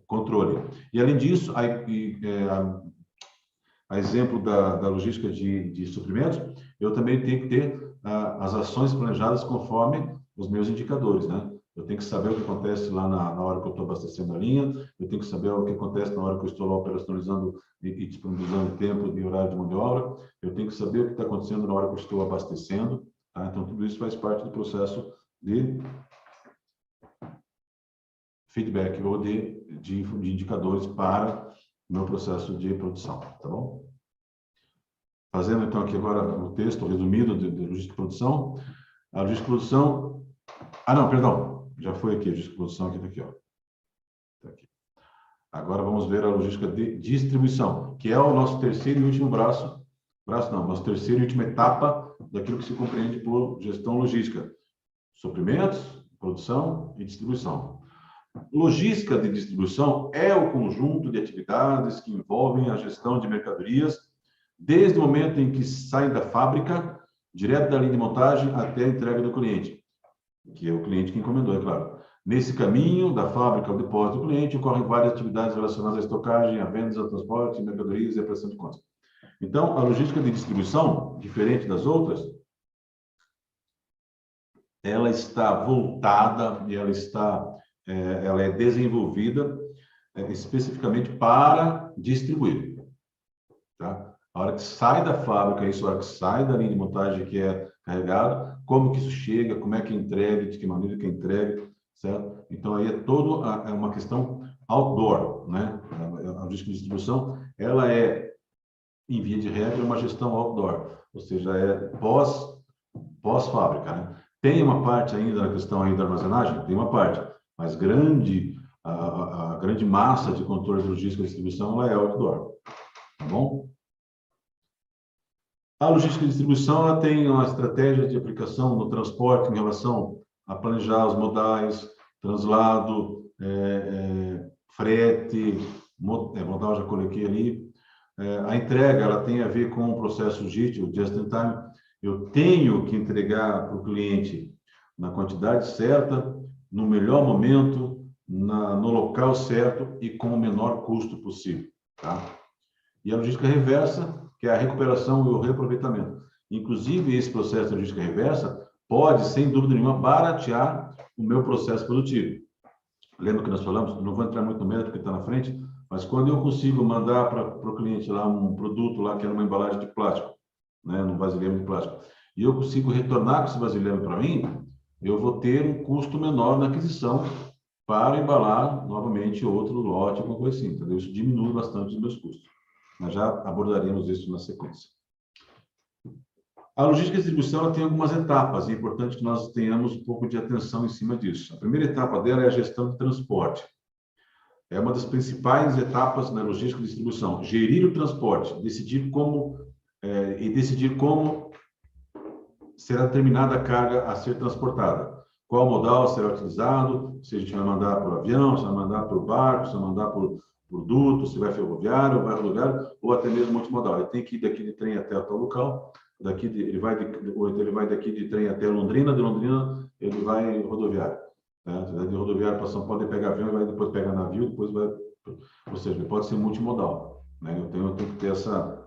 controle. E, além disso, a exemplo da logística de suprimentos, eu também tenho que ter as ações planejadas conforme os meus indicadores, né? Eu tenho que saber o que acontece lá na hora que eu estou abastecendo a linha, eu tenho que saber o que acontece na hora que eu estou lá operacionalizando e disponibilizando tempo e horário de mão de obra, eu tenho que saber o que está acontecendo na hora que eu estou abastecendo, tá? Então, tudo isso faz parte do processo de feedback ou de indicadores para o meu processo de produção, tá bom? Fazendo, então, aqui agora o texto resumido de logística de produção. A logística de produção... não, perdão. Já foi aqui a logística de produção, aqui está aqui, ó. Tá aqui. Agora vamos ver a logística de distribuição, que é o nosso terceiro e último nossa terceira e última etapa daquilo que se compreende por gestão logística. Suprimentos, produção e distribuição. Logística de distribuição é o conjunto de atividades que envolvem a gestão de mercadorias, desde o momento em que saem da fábrica, direto da linha de montagem até a entrega do cliente, que é o cliente que encomendou, é claro. Nesse caminho, da fábrica ao depósito do cliente, ocorrem várias atividades relacionadas à estocagem, a vendas, ao transporte, mercadorias e a prestação de contas. Então, a logística de distribuição, diferente das outras, ela está voltada e ela é desenvolvida especificamente para distribuir, tá? A hora que sai da fábrica, a hora que sai da linha de montagem que é carregado, como que isso chega, como é que é entregue, de que maneira que é entregue, certo? Então, aí é toda uma questão outdoor, né? A logística de distribuição, ela é, em via de regra, uma gestão outdoor, ou seja, é pós-fábrica, né? Tem uma parte ainda na questão aí da armazenagem? Tem uma parte, mas a grande massa de controle de logística e distribuição ela é outdoor, tá bom? A logística de distribuição ela tem uma estratégia de aplicação no transporte em relação a planejar os modais, translado, frete, modal já coloquei ali. A entrega ela tem a ver com o processo JIT, o Just in Time. Eu tenho que entregar para o cliente na quantidade certa, no melhor momento, no local certo e com o menor custo possível, tá? E a logística reversa, que é a recuperação e o reaproveitamento. Inclusive, esse processo de logística reversa pode, sem dúvida nenhuma, baratear o meu processo produtivo. Lembra que nós falamos? Não vou entrar muito no mérito que está na frente, mas quando eu consigo mandar para o cliente lá um produto lá que é numa embalagem de plástico, né, num vasilhame de plástico, e eu consigo retornar com esse vasilhame para mim, eu vou ter um custo menor na aquisição para embalar novamente outro lote, alguma coisa assim, entendeu? Isso diminui bastante os meus custos. Nós já abordaremos isso na sequência. A logística de distribuição ela tem algumas etapas, e é importante que nós tenhamos um pouco de atenção em cima disso. A primeira etapa dela é a gestão de transporte. É uma das principais etapas na logística de distribuição. Gerir o transporte, decidir como será determinada a carga a ser transportada. Qual modal será utilizado, se a gente vai mandar por avião, se vai mandar por barco, se vai mandar por duto, se vai ferroviário, ou vai rodoviário, ou até mesmo multimodal. Ele tem que ir daqui de trem até o tal local, ele vai daqui de trem até Londrina, de Londrina ele vai rodoviário. Né? De rodoviário para São Paulo, ele pega avião, ele vai depois pegar navio, depois vai... Ou seja, ele pode ser multimodal. Né? Eu tenho que ter essa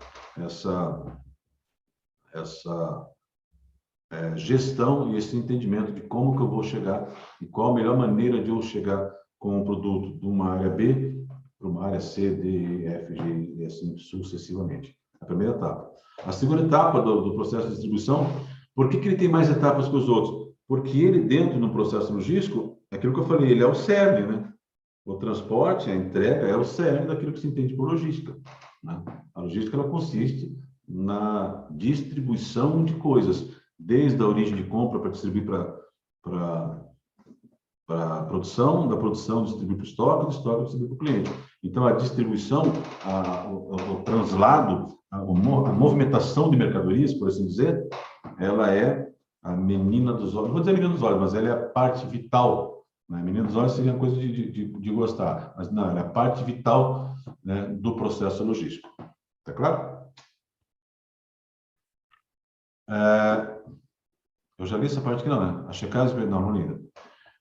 gestão e esse entendimento de como que eu vou chegar e qual a melhor maneira de eu chegar com um produto de uma área B para uma área C, D, E, F, G e assim sucessivamente. A primeira etapa. A segunda etapa do processo de distribuição, por que ele tem mais etapas que os outros? Porque ele, dentro do processo logístico, é aquilo que eu falei, ele é o cerne, né? O transporte, a entrega, é o cerne daquilo que se entende por logística. Né? A logística, ela consiste na distribuição de coisas, desde a origem de compra para distribuir para a produção, da produção distribuir para o estoque, do estoque distribuir para o cliente. Então, a distribuição, o translado, a movimentação de mercadorias, por assim dizer, ela é a menina dos olhos. Não vou dizer menina dos olhos, mas ela é a parte vital. Né? Menina dos olhos seria uma coisa de gostar, mas não, ela é a parte vital, né, do processo logístico. Tá claro? Eu já li essa parte aqui, não, né? A checagem, não ainda.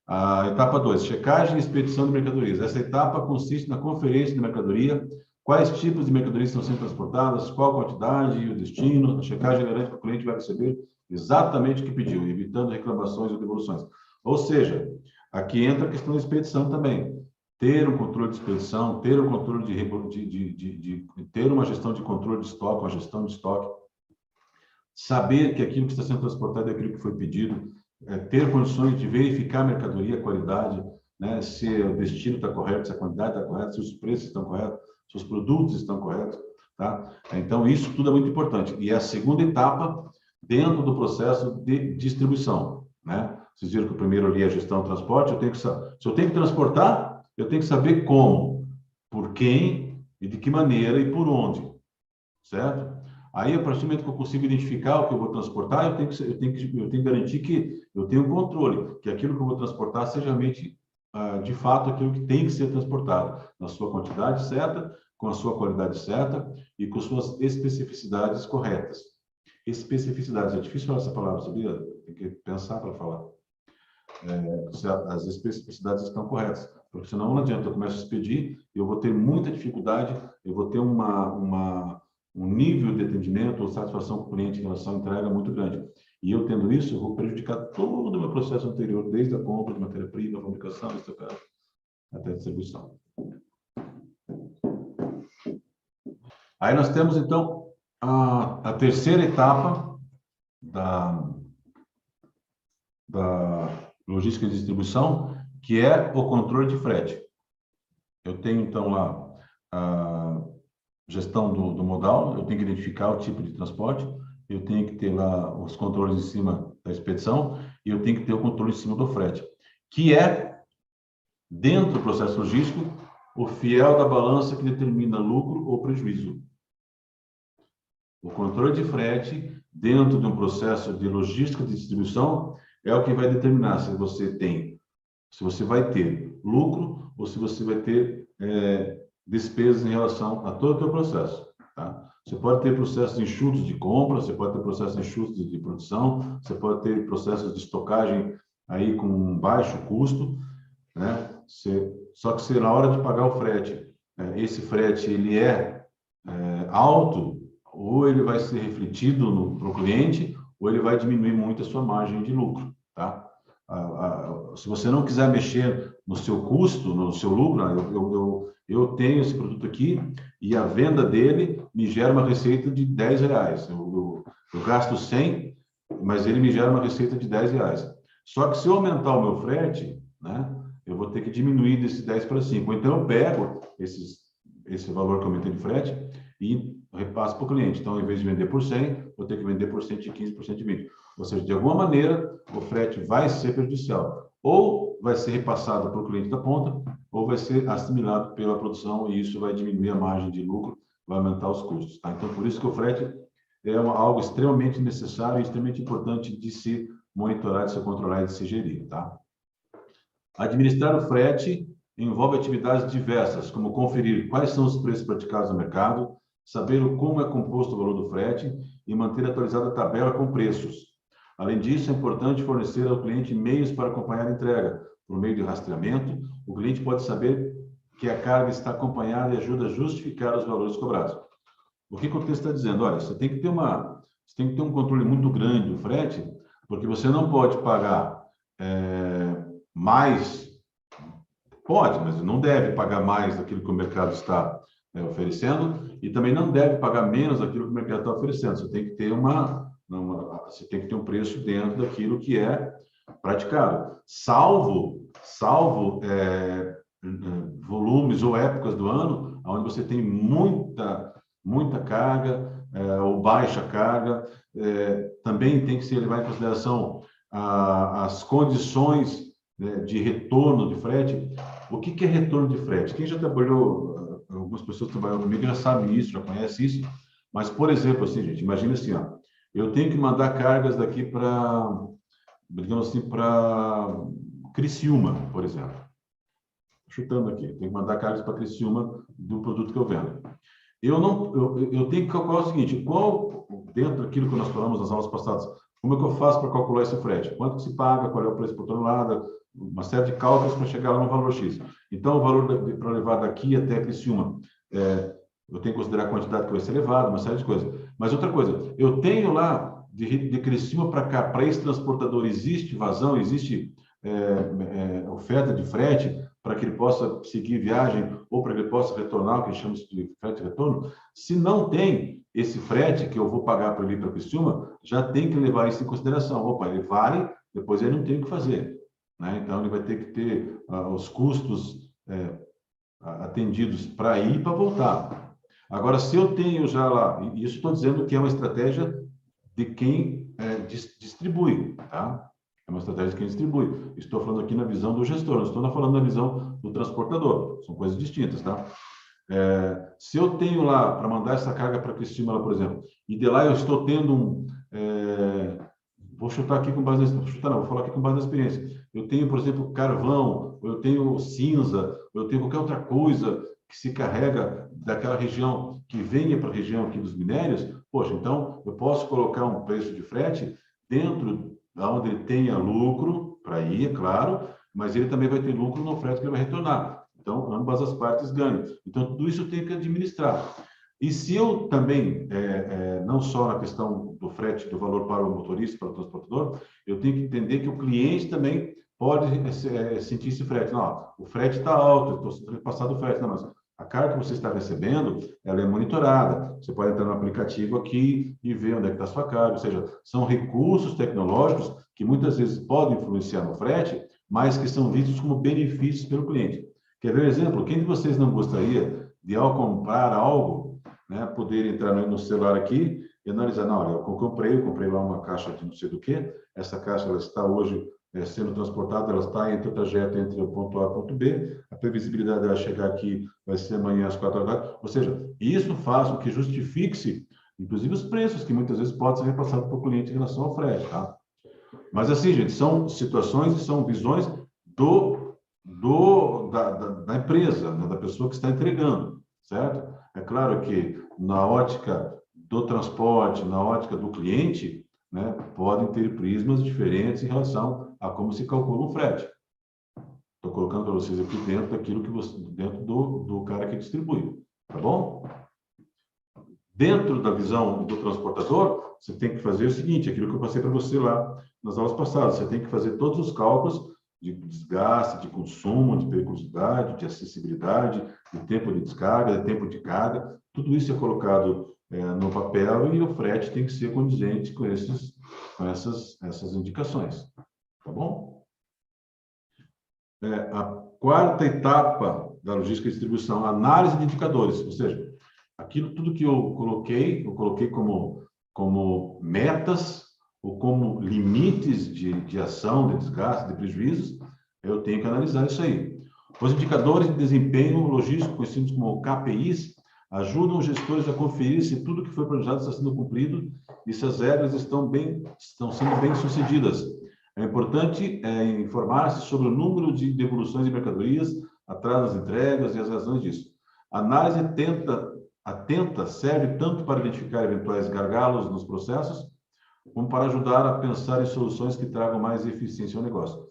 A etapa 2, checagem e expedição de mercadorias. Essa etapa consiste na conferência de mercadoria, quais tipos de mercadorias estão sendo transportadas, qual a quantidade e o destino. A checagem garante que o cliente vai receber exatamente o que pediu, evitando reclamações ou devoluções. Ou seja, aqui entra a questão da expedição também. Ter um controle de expedição, ter um controle ter uma gestão de controle de estoque, uma gestão de estoque, saber que aquilo que está sendo transportado é aquilo que foi pedido, ter condições de verificar a mercadoria, a qualidade, né, se o destino está correto, se a quantidade está correta, se os preços estão corretos, se os produtos estão corretos. Tá? Então, isso tudo é muito importante. E é a segunda etapa dentro do processo de distribuição. Né? Vocês viram que o primeiro ali é a gestão do transporte. Se eu tenho que transportar, eu tenho que saber como, por quem, e de que maneira e por onde. Certo? Aí, a partir do momento que eu consigo identificar o que eu vou transportar, eu tenho que garantir que eu tenho controle, que aquilo que eu vou transportar seja realmente, de fato, aquilo que tem que ser transportado, na sua quantidade certa, com a sua qualidade certa e com suas especificidades corretas. Especificidades, é difícil falar essa palavra, sabia? Tem que pensar para falar. Se as especificidades estão corretas, porque senão não adianta, eu começo a expedir, eu vou ter muita dificuldade, eu vou ter um nível de atendimento ou satisfação com o cliente em relação à entrega muito grande. E eu tendo isso, eu vou prejudicar todo o meu processo anterior, desde a compra de matéria-prima, a fabricação, estocagem, até a distribuição. Aí nós temos, então, a terceira etapa da logística de distribuição, que é o controle de frete. Eu tenho, então, lá a gestão do modal, eu tenho que identificar o tipo de transporte, eu tenho que ter lá os controles em cima da expedição e eu tenho que ter o controle em cima do frete, que é, dentro do processo logístico, o fiel da balança que determina lucro ou prejuízo. O controle de frete, dentro de um processo de logística de distribuição, é o que vai determinar se você vai ter lucro ou se você vai ter despesas em relação a todo o teu processo. Tá? Você pode ter processos enxutos de compra, você pode ter processos enxutos de produção, você pode ter processos de estocagem aí com um baixo custo, né? Só que na hora de pagar o frete, esse frete ele é alto, ou ele vai ser refletido para o cliente, ou ele vai diminuir muito a sua margem de lucro, tá? Se você não quiser mexer no seu custo, no seu lucro, eu tenho esse produto aqui e a venda dele me gera uma receita de R$10. Eu gasto 100, mas ele me gera uma receita de R$10. Só que se eu aumentar o meu frete, né, eu vou ter que diminuir desse 10 para 5. Então, eu pego esse valor que eu aumentei de frete e repasso para o cliente. Então, em vez de vender por 100, vou ter que vender por 115, por 120. Ou seja, de alguma maneira, o frete vai ser prejudicial. Ou vai ser repassado para o cliente da ponta, ou vai ser assimilado pela produção e isso vai diminuir a margem de lucro, vai aumentar os custos. Tá? Então, por isso que o frete é algo extremamente necessário e extremamente importante de se monitorar, de se controlar e de se gerir. Tá? Administrar o frete envolve atividades diversas, como conferir quais são os preços praticados no mercado, saber como é composto o valor do frete e manter atualizada a tabela com preços. Além disso, é importante fornecer ao cliente meios para acompanhar a entrega. Por meio de rastreamento, o cliente pode saber que a carga está acompanhada e ajuda a justificar os valores cobrados. O que o texto está dizendo? Olha, você tem que ter um controle muito grande do frete, porque você não pode pagar mais, pode, mas não deve pagar mais daquilo que o mercado está oferecendo e também não deve pagar menos daquilo que o mercado está oferecendo. Você tem que ter você tem que ter um preço dentro daquilo que é praticado, salvo volumes ou épocas do ano onde você tem muita carga ou baixa carga. Também tem que se levar em consideração as condições, né, de retorno de frete. O que é retorno de frete? Quem já trabalhou, algumas pessoas trabalham comigo já sabem isso, já conhecem isso, mas, por exemplo, assim, gente, imagina assim, ó, eu tenho que mandar cargas daqui para, digamos assim, para Criciúma, por exemplo. Chutando aqui, tenho que mandar cargas para Criciúma do produto que eu vendo. Eu tenho que calcular o seguinte, dentro daquilo que nós falamos nas aulas passadas, como é que eu faço para calcular esse frete? Quanto que se paga, qual é o preço por tonelada, uma série de cálculos para chegar lá no valor X. Então, o valor para levar daqui até Criciúma, eu tenho que considerar a quantidade que vai ser levada, uma série de coisas. Mas outra coisa, eu tenho lá de Criciúma para cá, para esse transportador, existe vazão, existe oferta de frete para que ele possa seguir viagem ou para que ele possa retornar, o que chamamos de frete de retorno? Se não tem esse frete que eu vou pagar para ele ir para Criciúma, já tem que levar isso em consideração. Opa, ele vale, depois ele não tem o que fazer, né? Então, ele vai ter que ter os custos atendidos para ir e para voltar. Agora, se eu tenho já lá, e isso estou dizendo que é uma estratégia de quem distribui, tá? É uma estratégia de quem distribui. Estou falando aqui na visão do gestor, não estou falando na visão do transportador. São coisas distintas, tá? Se eu tenho lá para mandar essa carga para Criciúma, por exemplo, e de lá eu estou tendo vou chutar aqui com base vou falar aqui com base na experiência. Eu tenho, por exemplo, carvão, ou eu tenho cinza, ou eu tenho qualquer outra coisa que se carrega daquela região, que venha para a região aqui dos minérios. Poxa, então eu posso colocar um preço de frete dentro onde ele tenha lucro para ir, é claro, mas ele também vai ter lucro no frete que ele vai retornar. Então, ambas as partes ganham. Então, tudo isso eu tenho que administrar. E se eu também, não só na questão do frete, do valor para o motorista, para o transportador, eu tenho que entender que o cliente também pode sentir esse frete. Não, o frete está alto, eu estou sendo repassado o frete. Não, mas a carga que você está recebendo, ela é monitorada. Você pode entrar no aplicativo aqui e ver onde é que está a sua carga. Ou seja, são recursos tecnológicos que muitas vezes podem influenciar no frete, mas que são vistos como benefícios pelo cliente. Quer ver um exemplo? Quem de vocês não gostaria de, ao comprar algo, né, poder entrar no celular aqui e analisar? Não, olha, eu comprei lá uma caixa de não sei do que, essa caixa ela está hoje sendo transportada, ela está entre o trajeto entre o ponto A e o ponto B, a previsibilidade dela chegar aqui vai ser amanhã às 4 horas, ou seja, isso faz com que justifique-se, inclusive os preços que muitas vezes podem ser repassados para o cliente em relação ao frete, tá? Mas assim, gente, são situações e são visões da empresa, né, da pessoa que está entregando, certo? É claro que na ótica do transporte, na ótica do cliente, né, podem ter prismas diferentes em relação a como se calcula um frete. Estou colocando para vocês aqui dentro daquilo dentro do cara que distribui, tá bom? dentro da visão do transportador, você tem que fazer o seguinte, aquilo que eu passei para você lá nas aulas passadas, você tem que fazer todos os cálculos de desgaste, de consumo, de periculosidade, de acessibilidade, de tempo de descarga, de tempo de carga, tudo isso é colocado no papel e o frete tem que ser condizente com essas indicações, tá bom? A quarta etapa da logística de distribuição, análise de indicadores, ou seja, aquilo tudo que eu coloquei como metas ou como limites de ação, de desgaste, de prejuízos, eu tenho que analisar isso aí. Os indicadores de desempenho logístico, conhecidos como KPIs, ajudam os gestores a conferir se tudo que foi planejado está sendo cumprido e se as regras estão sendo bem sucedidas. É importante informar-se sobre o número de devoluções de mercadorias, atraso das entregas e as razões disso. A análise atenta serve tanto para identificar eventuais gargalos nos processos, como para ajudar a pensar em soluções que tragam mais eficiência ao negócio.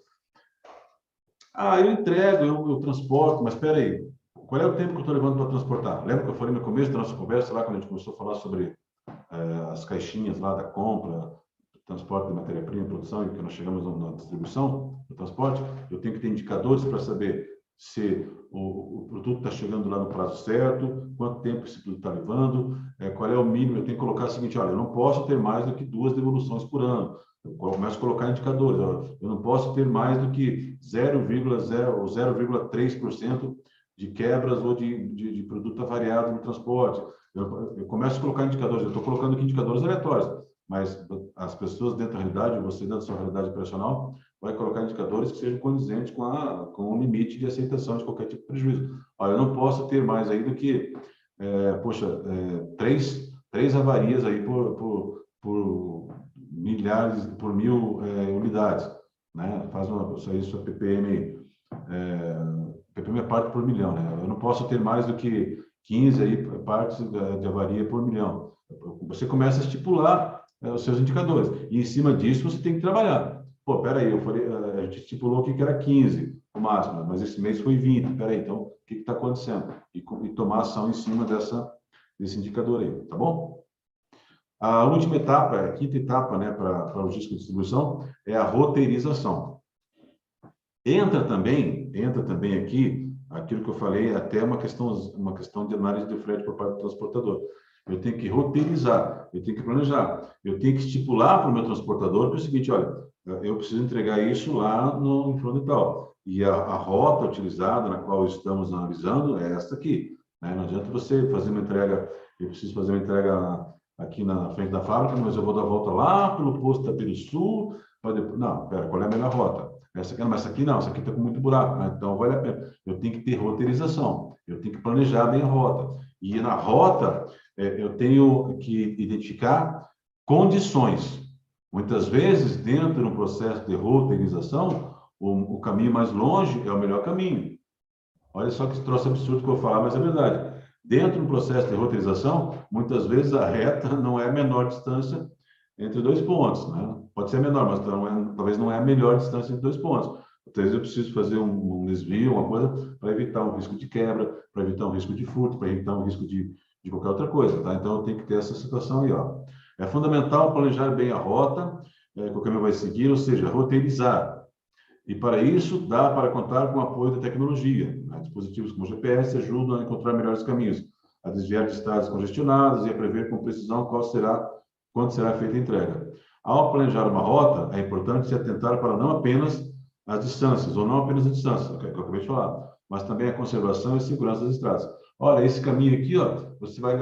Eu entrego, eu transporto, mas espera aí, qual é o tempo que eu estou levando para transportar? Lembra que eu falei no começo da nossa conversa, lá quando a gente começou a falar sobre as caixinhas lá da compra, transporte de matéria-prima, produção, e que nós chegamos na distribuição do transporte, eu tenho que ter indicadores para saber se o produto está chegando lá no prazo certo, quanto tempo esse produto está levando, qual é o mínimo. Eu tenho que colocar o seguinte, olha, eu não posso ter mais do que 2 devoluções por ano. Eu começo a colocar indicadores, eu não posso ter mais do que 0,3% de quebras ou de produto avariado no transporte. Eu começo a colocar indicadores, eu estou colocando aqui indicadores aleatórios, mas as pessoas dentro da realidade, você dentro da sua realidade operacional, vai colocar indicadores que sejam condizentes com o limite de aceitação de qualquer tipo de prejuízo. Olha, eu não posso ter mais aí do que, três avarias aí por milhares, por 1000 unidades, né? Isso é PPM, PPM é parte por milhão, né? Eu não posso ter mais do que 15 aí partes de avaria por milhão. Você começa a estipular os seus indicadores. E em cima disso você tem que trabalhar. Pô, peraí, a gente estipulou aqui que era 15 o máximo, mas esse mês foi 20. Peraí, então o que está acontecendo? E tomar ação em cima desse indicador aí, tá bom? A última etapa, a quinta etapa, né, para a logística de distribuição, é a roteirização. Entra também aqui aquilo que eu falei, até uma questão de análise de frete por parte do transportador. Eu tenho que roteirizar, eu tenho que planejar, eu tenho que estipular para o meu transportador que é o seguinte, olha, eu preciso entregar isso lá no fulano e tal. E a rota utilizada, na qual estamos analisando, é esta aqui, né? Não adianta você fazer uma entrega, eu preciso fazer uma entrega aqui na frente da fábrica, mas eu vou dar a volta lá pelo posto da Pelo Sul, depois... Não, pera, qual é a melhor rota? Essa aqui, mas essa aqui não, essa aqui está com muito buraco, né? Então vale a pena. Eu tenho que ter roteirização, eu tenho que planejar bem a rota. E na rota, eu tenho que identificar condições. Muitas vezes, dentro de um processo de roteirização, o caminho mais longe é o melhor caminho. Olha só que troço absurdo que eu vou falar, mas é verdade. Dentro do processo de roteirização, muitas vezes a reta não é a menor distância entre dois pontos, né? Pode ser menor, mas talvez não é a melhor distância entre dois pontos. Às vezes eu preciso fazer um desvio, uma coisa, para evitar um risco de quebra, para evitar um risco de furto, para evitar um risco de qualquer outra coisa, tá? Então eu tenho que ter essa situação aí, ó. É fundamental planejar bem a rota que o caminho vai seguir, ou seja, roteirizar. E para isso, dá para contar com o apoio da tecnologia, né? Dispositivos como GPS ajudam a encontrar melhores caminhos, a desviar de estradas congestionadas e a prever com precisão quando será feita a entrega. Ao planejar uma rota, é importante se atentar para não apenas as distâncias, ou não apenas as distâncias, que eu acabei de falar, mas também a conservação e segurança das estradas. Olha, esse caminho aqui, ó, você vai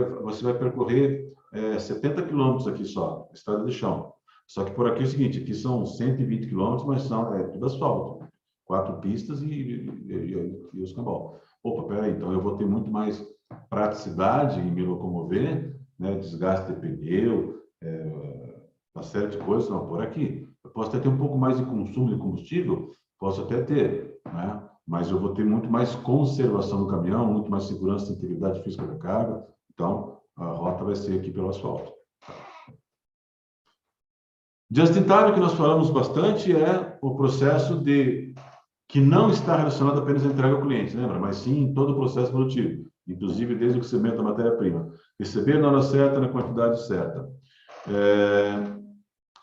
percorrer 70 quilômetros aqui só, estrada de chão. Só que por aqui é o seguinte, aqui são 120 quilômetros, mas tudo asfalto. 4 pistas e os cambal. Opa, peraí, então eu vou ter muito mais praticidade em me locomover, né, desgaste de pneu, uma série de coisas, não, por aqui. Eu posso até ter um pouco mais de consumo de combustível, posso até ter, né? Mas eu vou ter muito mais conservação do caminhão, muito mais segurança e integridade física da carga, então a rota vai ser aqui pelo asfalto. Just in time, que nós falamos bastante, é o processo que não está relacionado apenas à entrega ao cliente, lembra? Mas sim todo o processo produtivo. inclusive desde o recebimento da matéria-prima. Receber na hora certa, na quantidade certa.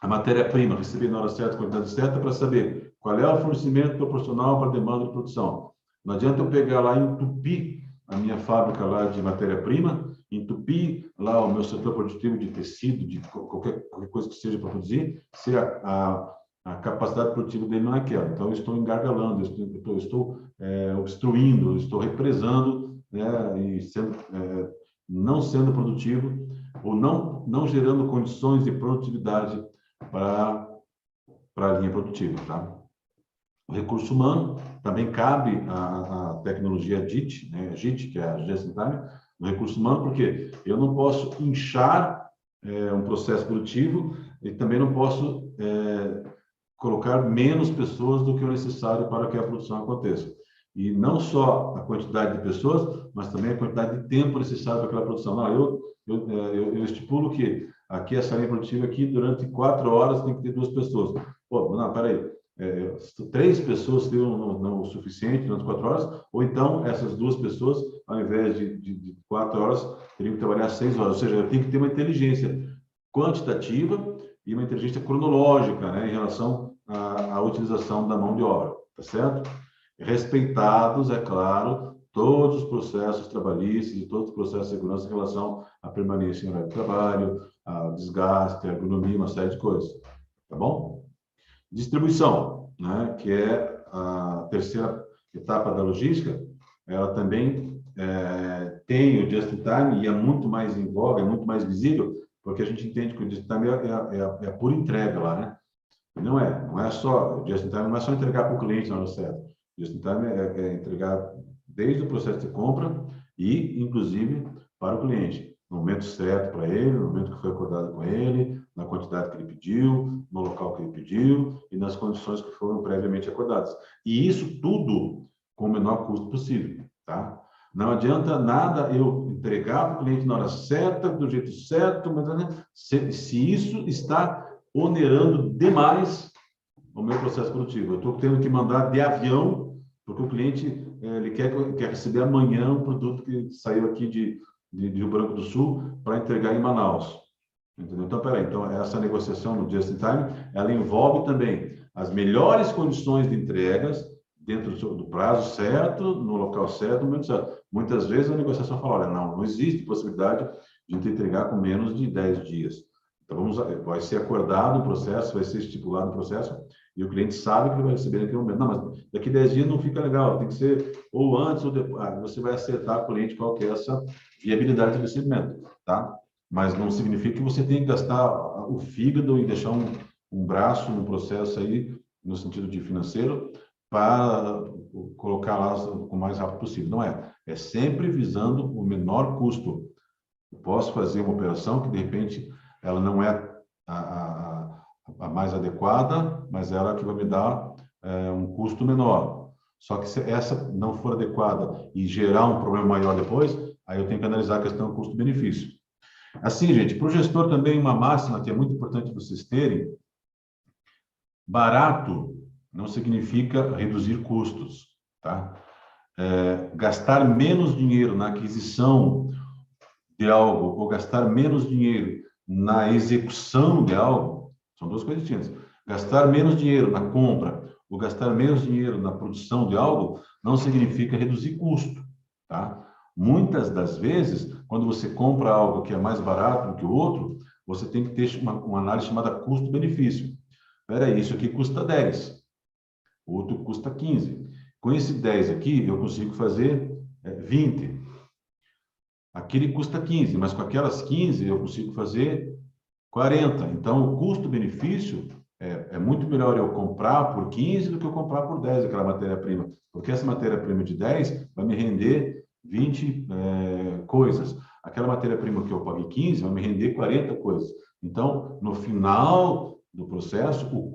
A matéria-prima, receber na hora certa, na quantidade certa, para saber qual é o fornecimento proporcional para a demanda de produção. Não adianta eu pegar lá e entupir a minha fábrica lá de matéria-prima, entupir lá o meu setor produtivo de tecido, de qualquer coisa que seja para produzir, se a capacidade produtiva dele não é aquela. Então, eu estou engargalando, eu estou obstruindo, eu estou represando, né, e não sendo produtivo, ou não gerando condições de produtividade para a linha produtiva. Tá? O recurso humano também cabe a tecnologia JIT, né, JIT, que é a Just in Time, no recurso humano, porque eu não posso inchar um processo produtivo e também não posso colocar menos pessoas do que o necessário para que a produção aconteça. E não só a quantidade de pessoas, mas também a quantidade de tempo necessário para aquela produção. Não, eu estipulo que aqui essa linha produtiva aqui, durante 4 horas, tem que ter 2 pessoas. Pô, não, peraí. 3 pessoas seriam não o suficiente durante 4 horas, ou então essas 2 pessoas, ao invés de 4 horas, teriam que trabalhar 6 horas. Ou seja, eu tenho que ter uma inteligência quantitativa e uma inteligência cronológica, né, em relação à utilização da mão de obra, tá certo? Respeitados, é claro, todos os processos trabalhistas e todos os processos de segurança em relação à permanência em horário de trabalho, a desgaste, a ergonomia, uma série de coisas, tá bom? Distribuição, né, que é a terceira etapa da logística, ela também tem o just-in-time e é muito mais em voga, é muito mais visível, porque a gente entende que o just-in-time é a pura entrega lá, né? Não é só, o just-in-time não é só entregar para o cliente na hora certa. O just-in-time é entregar desde o processo de compra e, inclusive, para o cliente. No momento certo para ele, no momento que foi acordado com ele, na quantidade que ele pediu, no local que ele pediu e nas condições que foram previamente acordadas. E isso tudo com o menor custo possível, tá? Não adianta nada eu entregar para o cliente na hora certa, do jeito certo, mas se isso está onerando demais o meu processo produtivo. Eu estou tendo que mandar de avião, porque o cliente ele quer receber amanhã um produto que saiu aqui de Rio Branco do Sul para entregar em Manaus. Entendeu? Então, peraí, então essa negociação no Just in Time, ela envolve também as melhores condições de entregas dentro do prazo certo, no local certo, no momento certo. Muitas vezes a negociação fala, olha, não existe possibilidade de entregar com menos de 10 dias. Então, vai ser acordado o processo, vai ser estipulado o processo, e o cliente sabe que ele vai receber naquele momento. Não, mas daqui 10 dias não fica legal, tem que ser ou antes ou depois. Você vai acertar com o cliente qual que é essa viabilidade de recebimento, tá? Mas não significa que você tem que gastar o fígado e deixar um braço no processo aí, no sentido de financeiro, para colocar lá o mais rápido possível. Não é. É sempre visando o menor custo. Eu posso fazer uma operação que, de repente, ela não é a mais adequada, mas ela que vai me dar um custo menor. Só que se essa não for adequada e gerar um problema maior depois, aí eu tenho que analisar a questão custo-benefício. Assim, gente, para o gestor também uma máxima que é muito importante vocês terem: barato não significa reduzir custos, tá? Gastar menos dinheiro na aquisição de algo ou gastar menos dinheiro na execução de algo são 2 coisas distintas. Gastar menos dinheiro na compra ou gastar menos dinheiro na produção de algo não significa reduzir custo, tá? Muitas das vezes, quando você compra algo que é mais barato do que o outro, você tem que ter uma análise chamada custo-benefício. Espera aí, isso aqui custa 10, o outro custa 15. Com esse 10 aqui, eu consigo fazer 20. Aquele custa 15, mas com aquelas 15 eu consigo fazer 40. Então, o custo-benefício é muito melhor eu comprar por 15 do que eu comprar por 10 aquela matéria-prima, porque essa matéria-prima de 10 vai me render 20 coisas. Aquela matéria-prima que eu paguei 15 vai me render 40 coisas. Então, no final do processo, o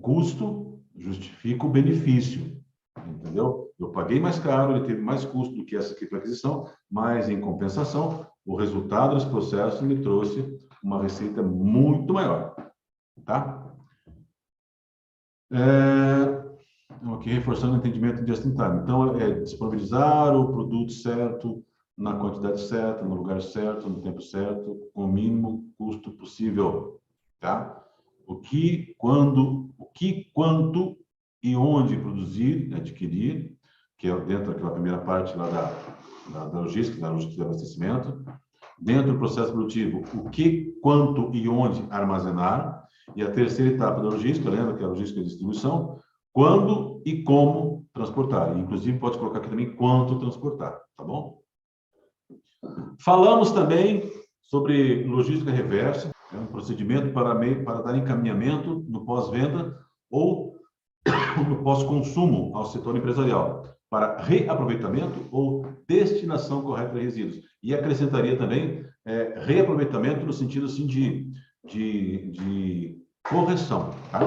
custo justifica o benefício, entendeu? Eu paguei mais caro, ele teve mais custo do que essa aqui para aquisição, mas, em compensação, o resultado desse processo me trouxe uma receita muito maior, tá? aqui reforçando o entendimento de just in time. Então, é disponibilizar o produto certo, na quantidade certa, no lugar certo, no tempo certo, com o mínimo custo possível, tá? O que, quando, quanto e onde produzir, adquirir, que é dentro daquela primeira parte lá da logística de abastecimento. Dentro do processo produtivo, o que, quanto e onde armazenar. E a terceira etapa da logística, lembra que é a logística de distribuição, quando e como transportar. Inclusive, pode colocar aqui também quanto transportar, tá bom? Falamos também sobre logística reversa, é um procedimento para dar encaminhamento no pós-venda ou no pós-consumo ao setor empresarial, para reaproveitamento ou destinação correta de resíduos. E acrescentaria também reaproveitamento no sentido assim, de correção. Tá?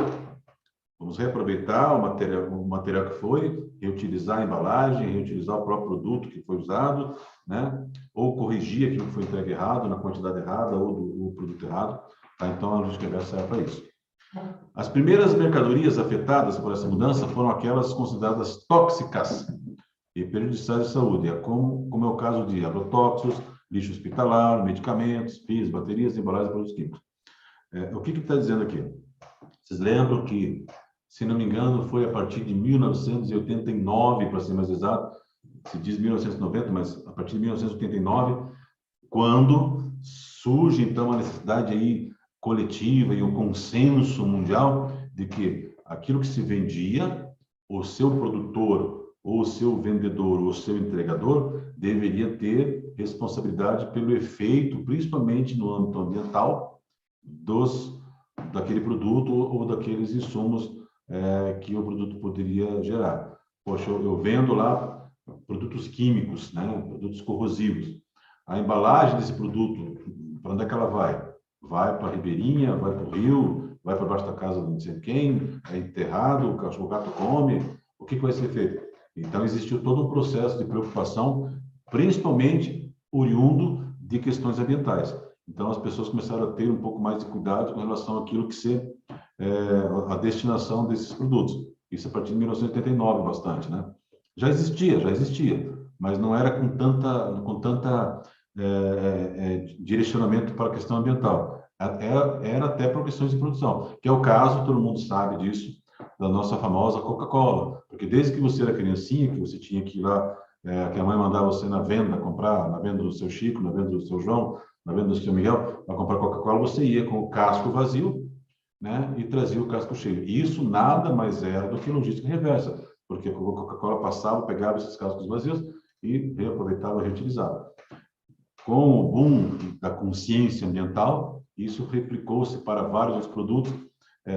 Vamos reaproveitar o material que foi, reutilizar a embalagem, reutilizar o próprio produto que foi usado, né? Ou corrigir aquilo que foi entregue errado, na quantidade errada, ou do produto errado. Tá? Então, a logística reversa serve para isso. As primeiras mercadorias afetadas por essa mudança foram aquelas consideradas tóxicas e prejudiciais à saúde, como é o caso de agrotóxicos, lixo hospitalar, medicamentos, fios, baterias, embalagens e produtos químicos. O que está dizendo aqui? Vocês lembram que, se não me engano, foi a partir de 1989, para ser mais exato, se diz 1990, mas a partir de 1989, quando surge, então, a necessidade aí coletiva e o consenso mundial de que aquilo que se vendia, o seu produtor, ou o seu vendedor, ou o seu entregador, deveria ter responsabilidade pelo efeito, principalmente no âmbito ambiental, daquele produto ou daqueles insumos que o produto poderia gerar. Poxa, eu vendo lá produtos químicos, né, produtos corrosivos. A embalagem desse produto, para onde é que ela vai? Vai para a ribeirinha, vai para o rio, vai para baixo da casa de não sei quem, é enterrado, o cachorro gato come, o que vai ser feito? Então, existiu todo um processo de preocupação, principalmente oriundo de questões ambientais. Então, as pessoas começaram a ter um pouco mais de cuidado com relação àquilo que ser a destinação desses produtos. Isso a partir de 1989, bastante, né? Já existia, mas não era com tanta direcionamento para a questão ambiental. Era até por questões de produção, que é o caso, todo mundo sabe disso, da nossa famosa Coca-Cola. Porque desde que você era criancinha, que você tinha que ir lá, que a mãe mandava você na venda comprar, na venda do seu Chico, na venda do seu João, na venda do seu Miguel, para comprar Coca-Cola, você ia com o casco vazio, né, e trazia o casco cheio. E isso nada mais era do que logística reversa, porque a Coca-Cola passava, pegava esses cascos vazios e reaproveitava, reutilizava. Com o boom da consciência ambiental, isso replicou-se para vários outros produtos,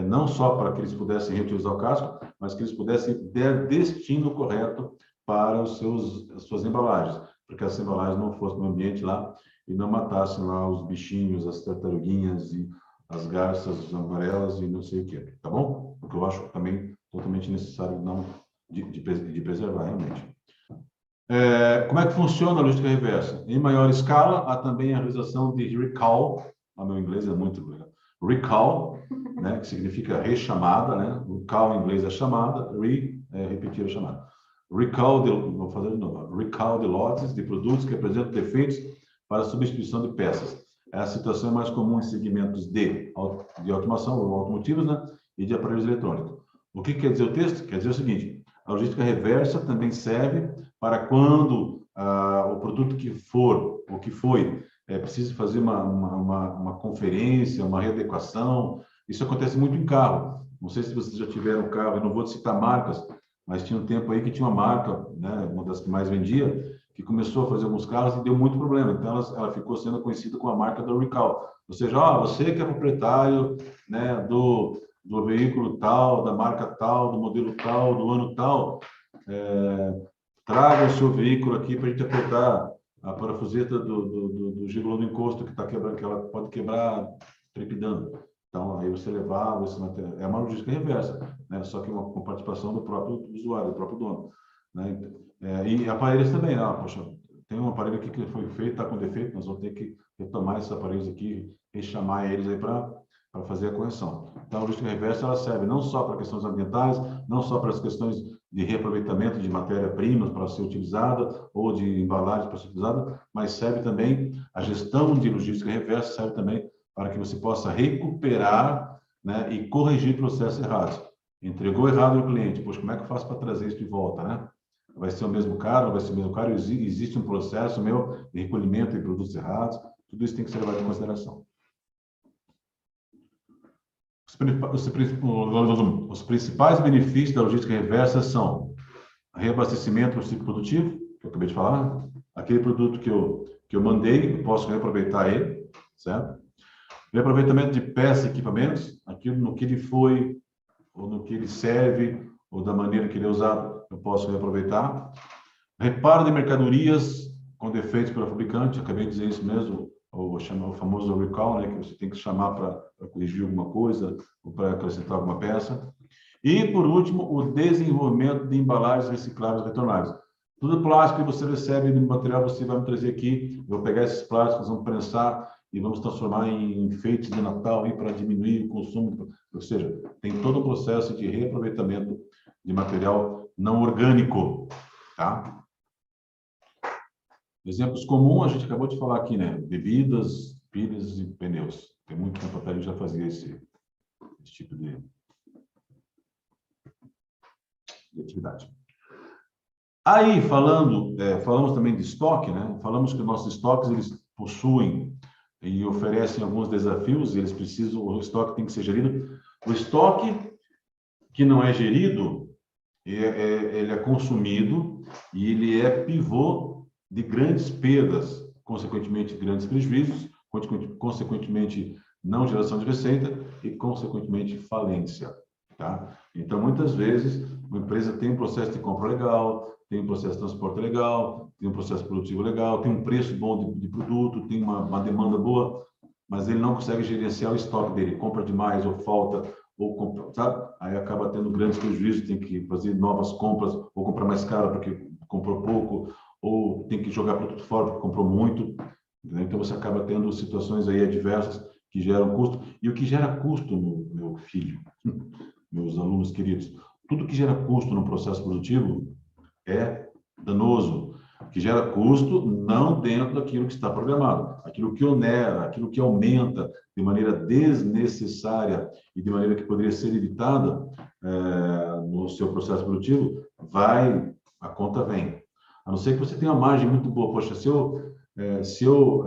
não só para que eles pudessem reutilizar o casco, mas que eles pudessem dar destino correto para as suas embalagens, porque as embalagens não fossem no ambiente lá e não matassem lá os bichinhos, as tartaruguinhas e as garças amarelas e não sei o que, tá bom? Porque eu acho também totalmente necessário de preservar, realmente. Como é que funciona a logística reversa? Em maior escala, há também a realização de recall, o meu inglês é muito legal, recall, né, que significa rechamada, né? O call em inglês é chamada, repetir a chamada. Vou fazer de novo. Recall de lotes de produtos que apresentam defeitos para substituição de peças. A situação é mais comum em segmentos de automação, ou automotivos, né, e de aparelhos eletrônicos. O que quer dizer o texto? Quer dizer o seguinte: a logística reversa também serve para quando o produto que for, ou que foi, precisa fazer uma conferência, uma readequação. Isso acontece muito em carro. Não sei se vocês já tiveram carro, eu não vou citar marcas, mas tinha um tempo aí que tinha uma marca, né, uma das que mais vendia, que começou a fazer alguns carros e deu muito problema. Então, ela ficou sendo conhecida com a marca do recall. Ou seja, você que é proprietário, né, do veículo tal, da marca tal, do modelo tal, do ano tal, traga o seu veículo aqui para a gente apertar a parafuseta do gigolô do encosto que está quebrando, que ela pode quebrar trepidando. Então, aí você levava esse material. É uma logística reversa, né? Só que com participação do próprio usuário, do próprio dono. Né? E aparelhos também. Poxa, tem um aparelho aqui que foi feito, está com defeito, nós vamos ter que retomar esses aparelhos aqui, rechamar eles aí para para fazer a correção. Então, a logística reversa ela serve não só para questões ambientais, não só para as questões de reaproveitamento de matéria-prima para ser utilizada ou de embalagem para ser utilizada, mas serve também, a gestão de logística reversa serve também para que você possa recuperar, né, e corrigir processos errados. Entregou errado no cliente, poxa, como é que eu faço para trazer isso de volta, né? Vai ser o mesmo cara, não vai ser o mesmo cara, existe um processo meu de recolhimento de produtos errados, tudo isso tem que ser levado em consideração. Os principais benefícios da logística reversa são reabastecimento do ciclo produtivo, que eu acabei de falar, aquele produto que eu mandei, eu posso reaproveitar ele, certo? Reaproveitamento de peças e equipamentos, aquilo no que ele foi, ou no que ele serve, ou da maneira que ele é usado, eu posso reaproveitar. Reparo de mercadorias com defeitos pelo fabricante, acabei de dizer isso mesmo, ou chamar o famoso recall, né, que você tem que chamar para corrigir alguma coisa ou para acrescentar alguma peça. E, por último, o desenvolvimento de embalagens recicláveis retornáveis. Tudo plástico que você recebe no material, você vai me trazer aqui, eu vou pegar esses plásticos, vamos prensar e vamos transformar em enfeites de Natal para diminuir o consumo. Ou seja, tem todo um processo de reaproveitamento de material não orgânico, tá? Exemplos comuns, a gente acabou de falar aqui, né? Bebidas, pilhas e pneus. Tem muito tempo atrás a gente já fazia esse tipo de atividade. Aí, falamos também de estoque, né? Falamos que nossos estoques, eles possuem e oferecem alguns desafios, e eles precisam, o estoque tem que ser gerido. O estoque que não é gerido, ele é consumido e ele é pivô de grandes perdas, consequentemente grandes prejuízos, consequentemente não geração de receita e consequentemente falência, tá? Então, muitas vezes, uma empresa tem um processo de compra legal, tem um processo de transporte legal, tem um processo produtivo legal, tem um preço bom de produto, tem uma demanda boa, mas ele não consegue gerenciar o estoque dele, compra demais ou falta, ou compra, sabe? Aí acaba tendo grandes prejuízos, tem que fazer novas compras, ou comprar mais caro porque comprou pouco, ou tem que jogar produto fora porque comprou muito, entendeu? Então você acaba tendo situações aí adversas que geram custo. E o que gera custo, meu filho, meus alunos queridos, tudo que gera custo no processo produtivo é danoso, que gera custo não dentro daquilo que está programado, aquilo que onera, aquilo que aumenta de maneira desnecessária e de maneira que poderia ser evitada no seu processo produtivo, a conta vem. A não ser que você tenha uma margem muito boa. Poxa, se eu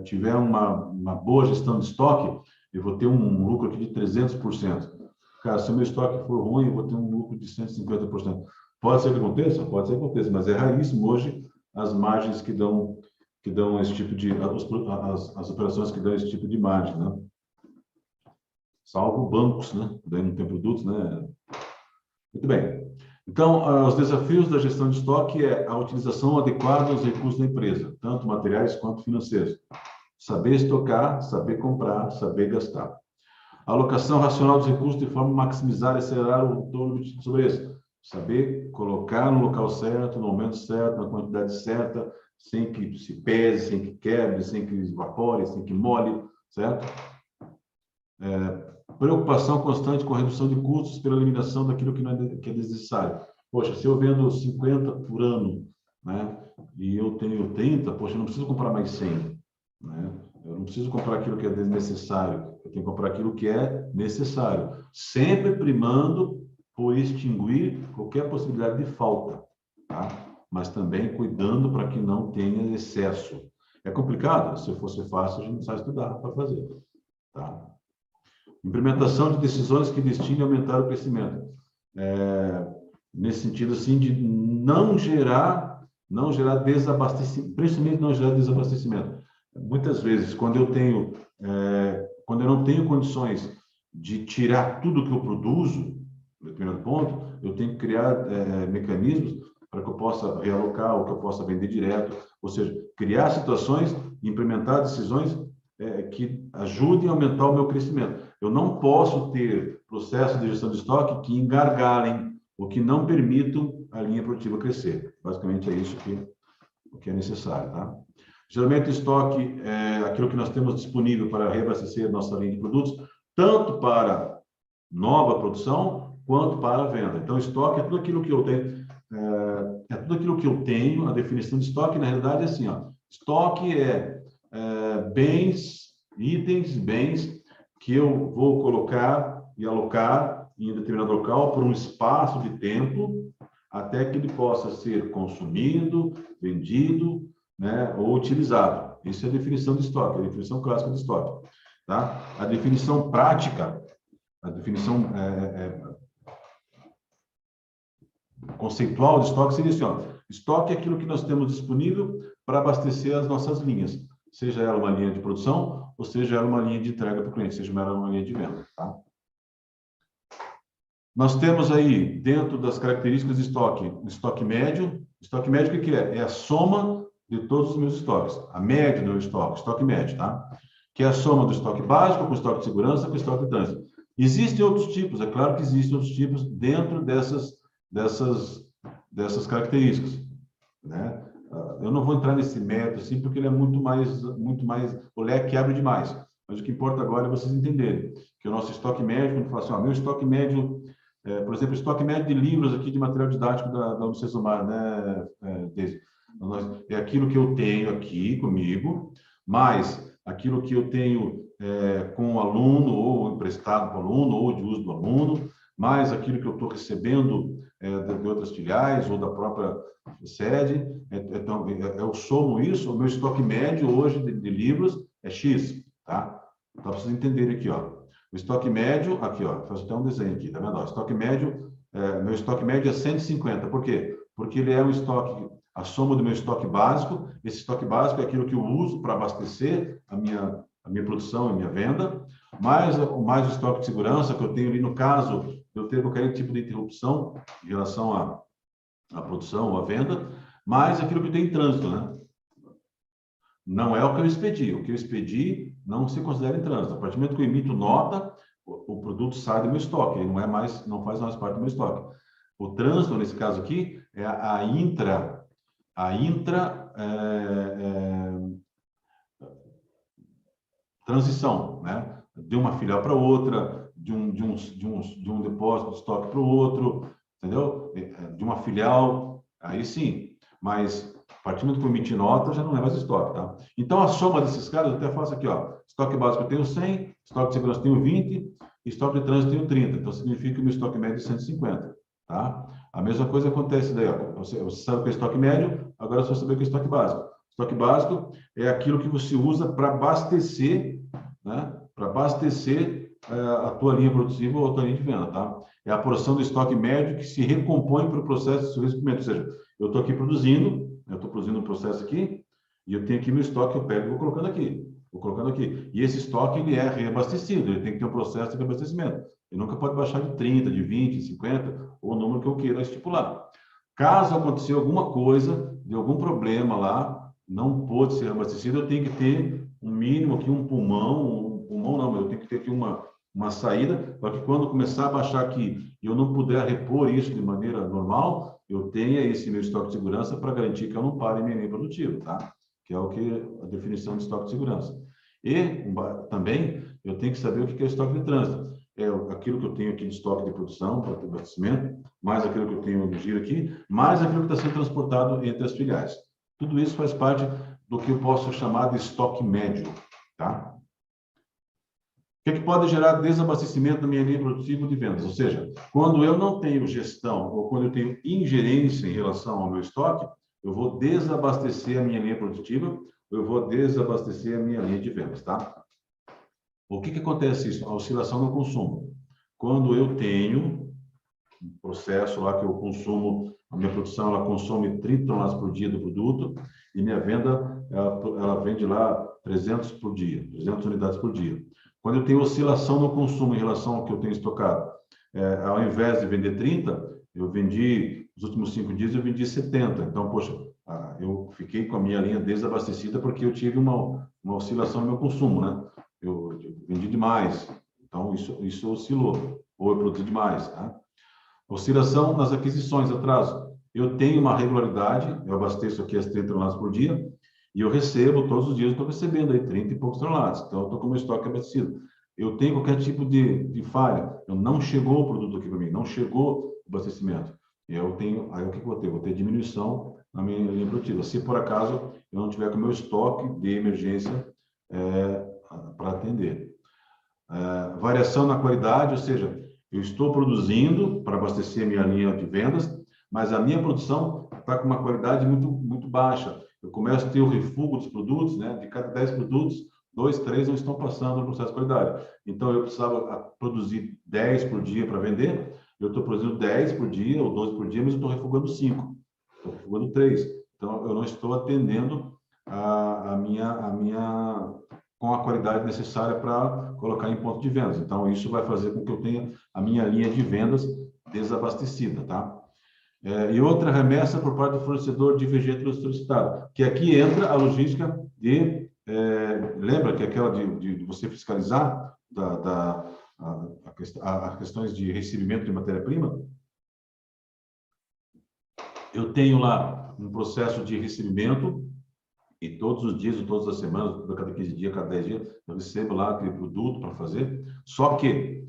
tiver uma boa gestão de estoque, eu vou ter um lucro aqui de 300%. Cara, se o meu estoque for ruim, eu vou ter um lucro de 150%. Pode ser que aconteça? Pode ser que aconteça, mas é raríssimo hoje as margens que dão esse tipo de... as operações que dão esse tipo de margem, né? Salvo bancos, né? Daí não tem produtos, né? Muito bem. Então, os desafios da gestão de estoque é a utilização adequada dos recursos da empresa, tanto materiais quanto financeiros. Saber estocar, saber comprar, saber gastar. A alocação racional dos recursos de forma a maximizar e acelerar o retorno sobre isso. Saber colocar no local certo, no momento certo, na quantidade certa, sem que se pese, sem que quebre, sem que evapore, sem que molhe, certo? Preocupação constante com a redução de custos pela eliminação daquilo que é desnecessário. Poxa, se eu vendo 50 por ano, né, e eu tenho 30, poxa, eu não preciso comprar mais 100, né? Eu não preciso comprar aquilo que é desnecessário, eu tenho que comprar aquilo que é necessário, sempre primando por extinguir qualquer possibilidade de falta, tá? Mas também cuidando para que não tenha excesso. É complicado? Se fosse fácil, a gente não precisa estudar para fazer, tá? Implementação de decisões que destinem a aumentar o crescimento. Nesse sentido, assim, de não gerar desabastecimento, principalmente não gerar desabastecimento. Muitas vezes, quando eu não tenho condições de tirar tudo que eu produzo, no primeiro ponto, eu tenho que criar mecanismos para que eu possa realocar ou que eu possa vender direto, ou seja, criar situações e implementar decisões que ajudem a aumentar o meu crescimento. Eu não posso ter processos de gestão de estoque que engargalem ou que não permitam a linha produtiva crescer. Basicamente é isso que é necessário, tá? Geralmente, o estoque é aquilo que nós temos disponível para reabastecer nossa linha de produtos, tanto para nova produção, quanto para a venda. Então, estoque é tudo aquilo que eu tenho, tudo aquilo que eu tenho. A definição de estoque, na realidade, é assim, ó, estoque bens, itens, bens que eu vou colocar e alocar em determinado local por um espaço de tempo até que ele possa ser consumido, vendido, né, ou utilizado. Isso é a definição de estoque, a definição clássica de estoque. Tá? A definição prática, a definição conceitual de estoque seria assim, ó, estoque é aquilo que nós temos disponível para abastecer as nossas linhas, seja ela uma linha de produção ou seja ela uma linha de entrega para o cliente, seja ela uma linha de venda. Tá? Nós temos aí, dentro das características de estoque médio. Estoque médio, o que é? É a soma de todos os meus estoques. A média do meu estoque médio, tá? Que é a soma do estoque básico com estoque de segurança com estoque de trânsito. Existem outros tipos, é claro que existem outros tipos dentro dessas características, né? Eu não vou entrar nesse método, assim, porque ele é muito mais, o leque abre demais. Mas o que importa agora é vocês entenderem que o nosso estoque médio, quando fala assim, meu estoque médio, por exemplo, estoque médio de livros aqui de material didático da Unicesumar, né? É aquilo que eu tenho aqui comigo, mais aquilo que eu tenho com o aluno, ou emprestado para o aluno, ou de uso do aluno, mais aquilo que eu estou recebendo de outras filiais ou da própria sede. Então, eu somo isso, o meu estoque médio hoje de livros é X, tá? Então, para vocês entenderem aqui, ó. O estoque médio, aqui, ó, faço até um desenho aqui, tá vendo? O estoque médio, meu estoque médio é 150. Por quê? Porque ele é um estoque, a soma do meu estoque básico. Esse estoque básico é aquilo que eu uso para abastecer a minha produção e minha venda, mais o estoque de segurança que eu tenho ali no caso de eu ter qualquer tipo de interrupção em relação à produção ou à venda, mais aquilo que eu tenho em trânsito, né? Não é o que eu expedi. O que eu expedi não se considera em trânsito. A partir do momento que eu emito nota, o produto sai do meu estoque, ele não faz mais parte do meu estoque. O trânsito, nesse caso aqui, é a intra transição, né? De uma filial para outra, de um depósito de estoque para o outro, entendeu? De uma filial, aí sim. Mas a partir do momento que eu emitir nota, já não é mais estoque, tá? Então, a soma desses caras, eu até faço aqui, ó. Estoque básico eu tenho 100, estoque de segurança eu tenho 20, estoque de trânsito eu tenho 30. Então, significa que o meu estoque médio é 150, tá? A mesma coisa acontece daí, ó. Você sabe o que é estoque médio, agora você vai saber o que é estoque básico. Estoque básico é aquilo que você usa para abastecer, né? Para abastecer a tua linha produtiva ou a tua linha de venda, tá? É a porção do estoque médio que se recompõe para o processo de surgimento. Ou seja, eu estou aqui produzindo, eu estou produzindo um processo aqui, e eu tenho aqui meu estoque, eu pego e vou colocando aqui. E esse estoque, ele é reabastecido, ele tem que ter um processo de reabastecimento. Ele nunca pode baixar de 30, de 20, de 50, ou o número que eu queira estipular. Caso aconteça alguma coisa, de algum problema lá, não pôde ser abastecido, eu tenho que ter um mínimo aqui, um pulmão não, eu tenho que ter aqui uma saída, para que quando começar a baixar aqui e eu não puder repor isso de maneira normal, eu tenha esse meu estoque de segurança para garantir que eu não pare minha linha produtiva, tá? Que é o que a definição de estoque de segurança. E também eu tenho que saber o que é estoque de trânsito. É aquilo que eu tenho aqui de estoque de produção, para ter abastecimento, mais aquilo que eu tenho no giro aqui, mais aquilo que está sendo transportado entre as filiais. Tudo isso faz parte do que eu posso chamar de estoque médio, tá? O que é que pode gerar desabastecimento na minha linha produtiva de vendas? Ou seja, quando eu não tenho gestão ou quando eu tenho ingerência em relação ao meu estoque, eu vou desabastecer a minha linha produtiva, eu vou desabastecer a minha linha de vendas, tá? O que acontece isso? A oscilação no consumo. Quando eu tenho um processo lá que eu consumo, a minha produção, ela consome 30 toneladas por dia do produto e minha venda, ela vende lá 300 por dia, 300 unidades por dia. Quando eu tenho oscilação no consumo em relação ao que eu tenho estocado, ao invés de vender 30, eu vendi, nos últimos 5 dias, eu vendi 70. Então, poxa, eu fiquei com a minha linha desabastecida porque eu tive uma oscilação no meu consumo, né? Eu vendi demais, então isso oscilou, ou eu produzi demais, tá? Oscilação nas aquisições, atraso. Eu tenho uma regularidade, eu abasteço aqui as 30 toneladas por dia, e eu recebo, todos os dias eu estou recebendo aí 30 e poucos toneladas. Então, eu estou com o meu estoque abastecido. eu tenho qualquer tipo de falha, não chegou o produto aqui para mim, não chegou o abastecimento. Eu tenho, aí o que eu vou ter? Vou ter diminuição na minha linha produtiva. Se por acaso eu não tiver com o meu estoque de emergência para atender. Variação na qualidade, ou seja, eu estou produzindo para abastecer minha linha de vendas, mas a minha produção está com uma qualidade muito baixa. Eu começo a ter o refúgio dos produtos, né? De cada 10 produtos, 2, 3 não estão passando no processo de qualidade. Então, eu precisava produzir 10 por dia para vender, eu estou produzindo 10 por dia ou 12 por dia, mas eu estou refugando 5, estou refugando 3. Então, eu não estou atendendo a minha com a qualidade necessária para colocar em ponto de vendas. Então, isso vai fazer com que eu tenha a minha linha de vendas desabastecida, tá? E outra remessa por parte do fornecedor divergente solicitado, que aqui entra a logística de... lembra que aquela de você fiscalizar as questões de recebimento de matéria-prima? Eu tenho lá um processo de recebimento e todos os dias, todas as semanas, cada 15 dias, cada 10 dias, eu recebo lá aquele produto para fazer. Só que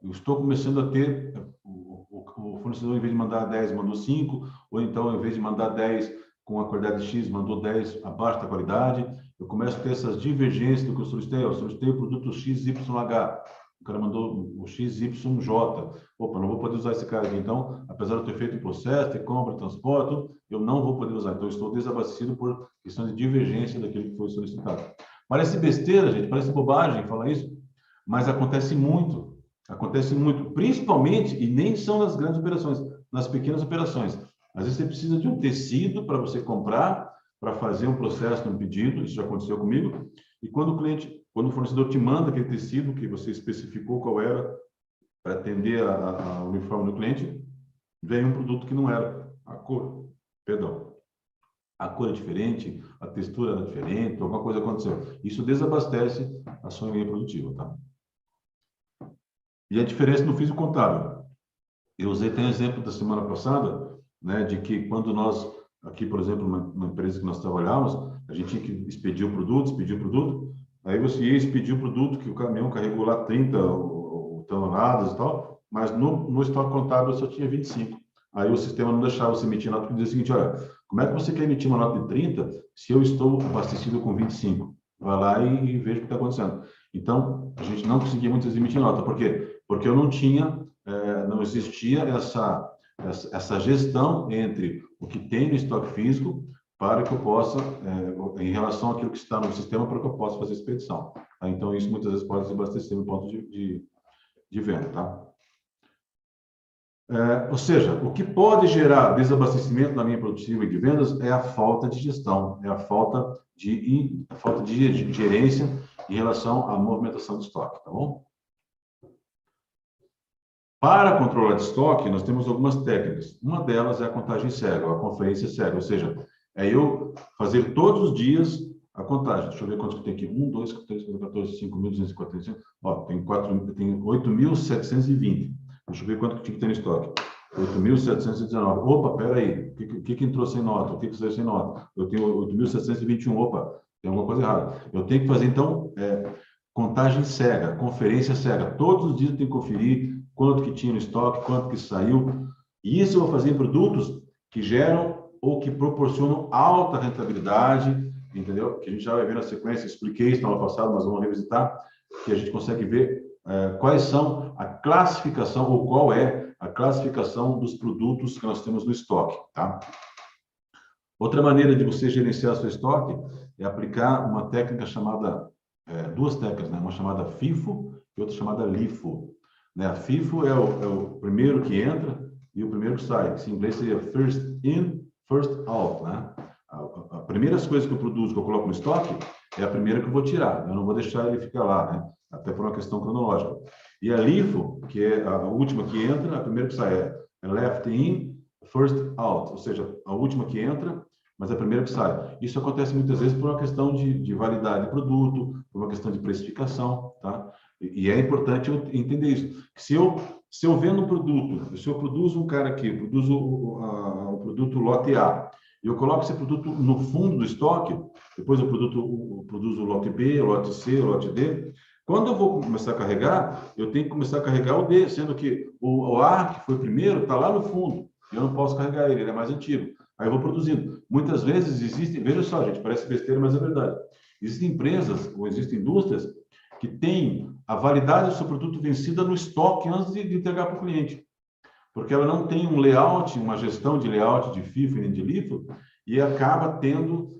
eu estou começando a ter, o fornecedor, em vez de mandar 10, mandou 5, ou então, em vez de mandar 10 com a qualidade X, mandou 10 abaixo da qualidade. Eu começo a ter essas divergências do que eu solicitei. Eu solicitei o produto XYH. O cara mandou o XYJ. Opa, não vou poder usar esse cara aqui. Então, apesar de eu ter feito o processo, ter compra, transporte, eu não vou poder usar. Então, eu estou desabastecido por questões de divergência daquilo que foi solicitado. Parece besteira, gente, parece bobagem falar isso, mas acontece muito. Acontece muito, principalmente, e nem são nas grandes operações, nas pequenas operações. Às vezes, você precisa de um tecido para você comprar, para fazer um processo de um pedido, isso já aconteceu comigo, e quando o fornecedor te manda aquele tecido que você especificou qual era para atender o uniforme do cliente, vem um produto que não era a cor, perdão, a cor é diferente, a textura era diferente, alguma coisa aconteceu. Isso desabastece a sua linha produtiva, tá? E a diferença no físico contábil. Eu usei até um exemplo da semana passada, né, de que quando nós, aqui, por exemplo, uma empresa que nós trabalhávamos, a gente tinha que expedir o produto, aí você ia expedir o produto que o caminhão carregou lá 30 toneladas e tal, mas no estoque contábil só tinha 25. Aí o sistema não deixava você emitir nota, porque dizia o seguinte, olha, como é que você quer emitir uma nota de 30 se eu estou abastecido com 25? Vai lá e veja o que está acontecendo. Então, a gente não conseguia muitas vezes emitir nota. Por quê? Porque eu não tinha, não existia essa gestão entre o que tem no estoque físico para que eu possa, em relação àquilo que está no sistema, para que eu possa fazer expedição. Tá? Então, isso muitas vezes pode desabastecer no ponto de venda. Tá? Ou seja, o que pode gerar desabastecimento na linha produtiva e de vendas é a falta de gestão, é a falta de gerência em relação à movimentação do estoque, tá bom? Para controlar de estoque, nós temos algumas técnicas. Uma delas é a contagem cega, a conferência cega, ou seja, é eu fazer todos os dias a contagem. Deixa eu ver quantos que tem aqui. 1, 2, 3, 4, 14, 5.245. Ó, tem 8.720. Deixa eu ver quanto que tinha que ter no estoque. 8.719. Opa, peraí. O que entrou sem nota? O que saiu sem nota? Eu tenho 8.721. Opa, tem alguma coisa errada. Eu tenho que fazer, então, contagem cega, conferência cega. Todos os dias eu tenho que conferir quanto que tinha no estoque, quanto que saiu. E isso eu vou fazer em produtos que geram ou que proporcionam alta rentabilidade, entendeu? Que a gente já vai ver na sequência. Expliquei isso na aula passada, mas vamos revisitar, que a gente consegue ver quais são a classificação, ou qual é a classificação dos produtos que nós temos no estoque, tá? Outra maneira de você gerenciar seu estoque é aplicar uma técnica chamada, duas técnicas, né? Uma chamada FIFO e outra chamada LIFO. Né? A FIFO é o primeiro que entra e o primeiro que sai, que em inglês seria first in, first out, né? As primeiras coisas que eu produzo, que eu coloco no estoque, é a primeira que eu vou tirar. Eu não vou deixar ele ficar lá, né? Até por uma questão cronológica. E a LIFO, que é a última que entra, a primeira que sai é left in, first out, ou seja, a última que entra, mas é a primeira que sai. Isso acontece muitas vezes por uma questão de validade de produto, por uma questão de precificação, tá? E é importante eu entender isso. Se eu vendo um produto, se eu produzo um cara aqui, produzo o produto lote A, e eu coloco esse produto no fundo do estoque, depois eu produzo o lote B, o lote C, o lote D, Quando eu vou começar a carregar, eu tenho que começar a carregar o D, sendo que o A, que foi primeiro, está lá no fundo. Eu não posso carregar ele, ele é mais antigo. Aí eu vou produzindo. Muitas vezes existem, veja só, gente, parece besteira, mas é verdade. Existem empresas ou existem indústrias que têm a validade do seu produto vencida no estoque antes de entregar para o cliente. Porque ela não tem um layout, uma gestão de layout de FIFO e nem de LIFO, e acaba tendo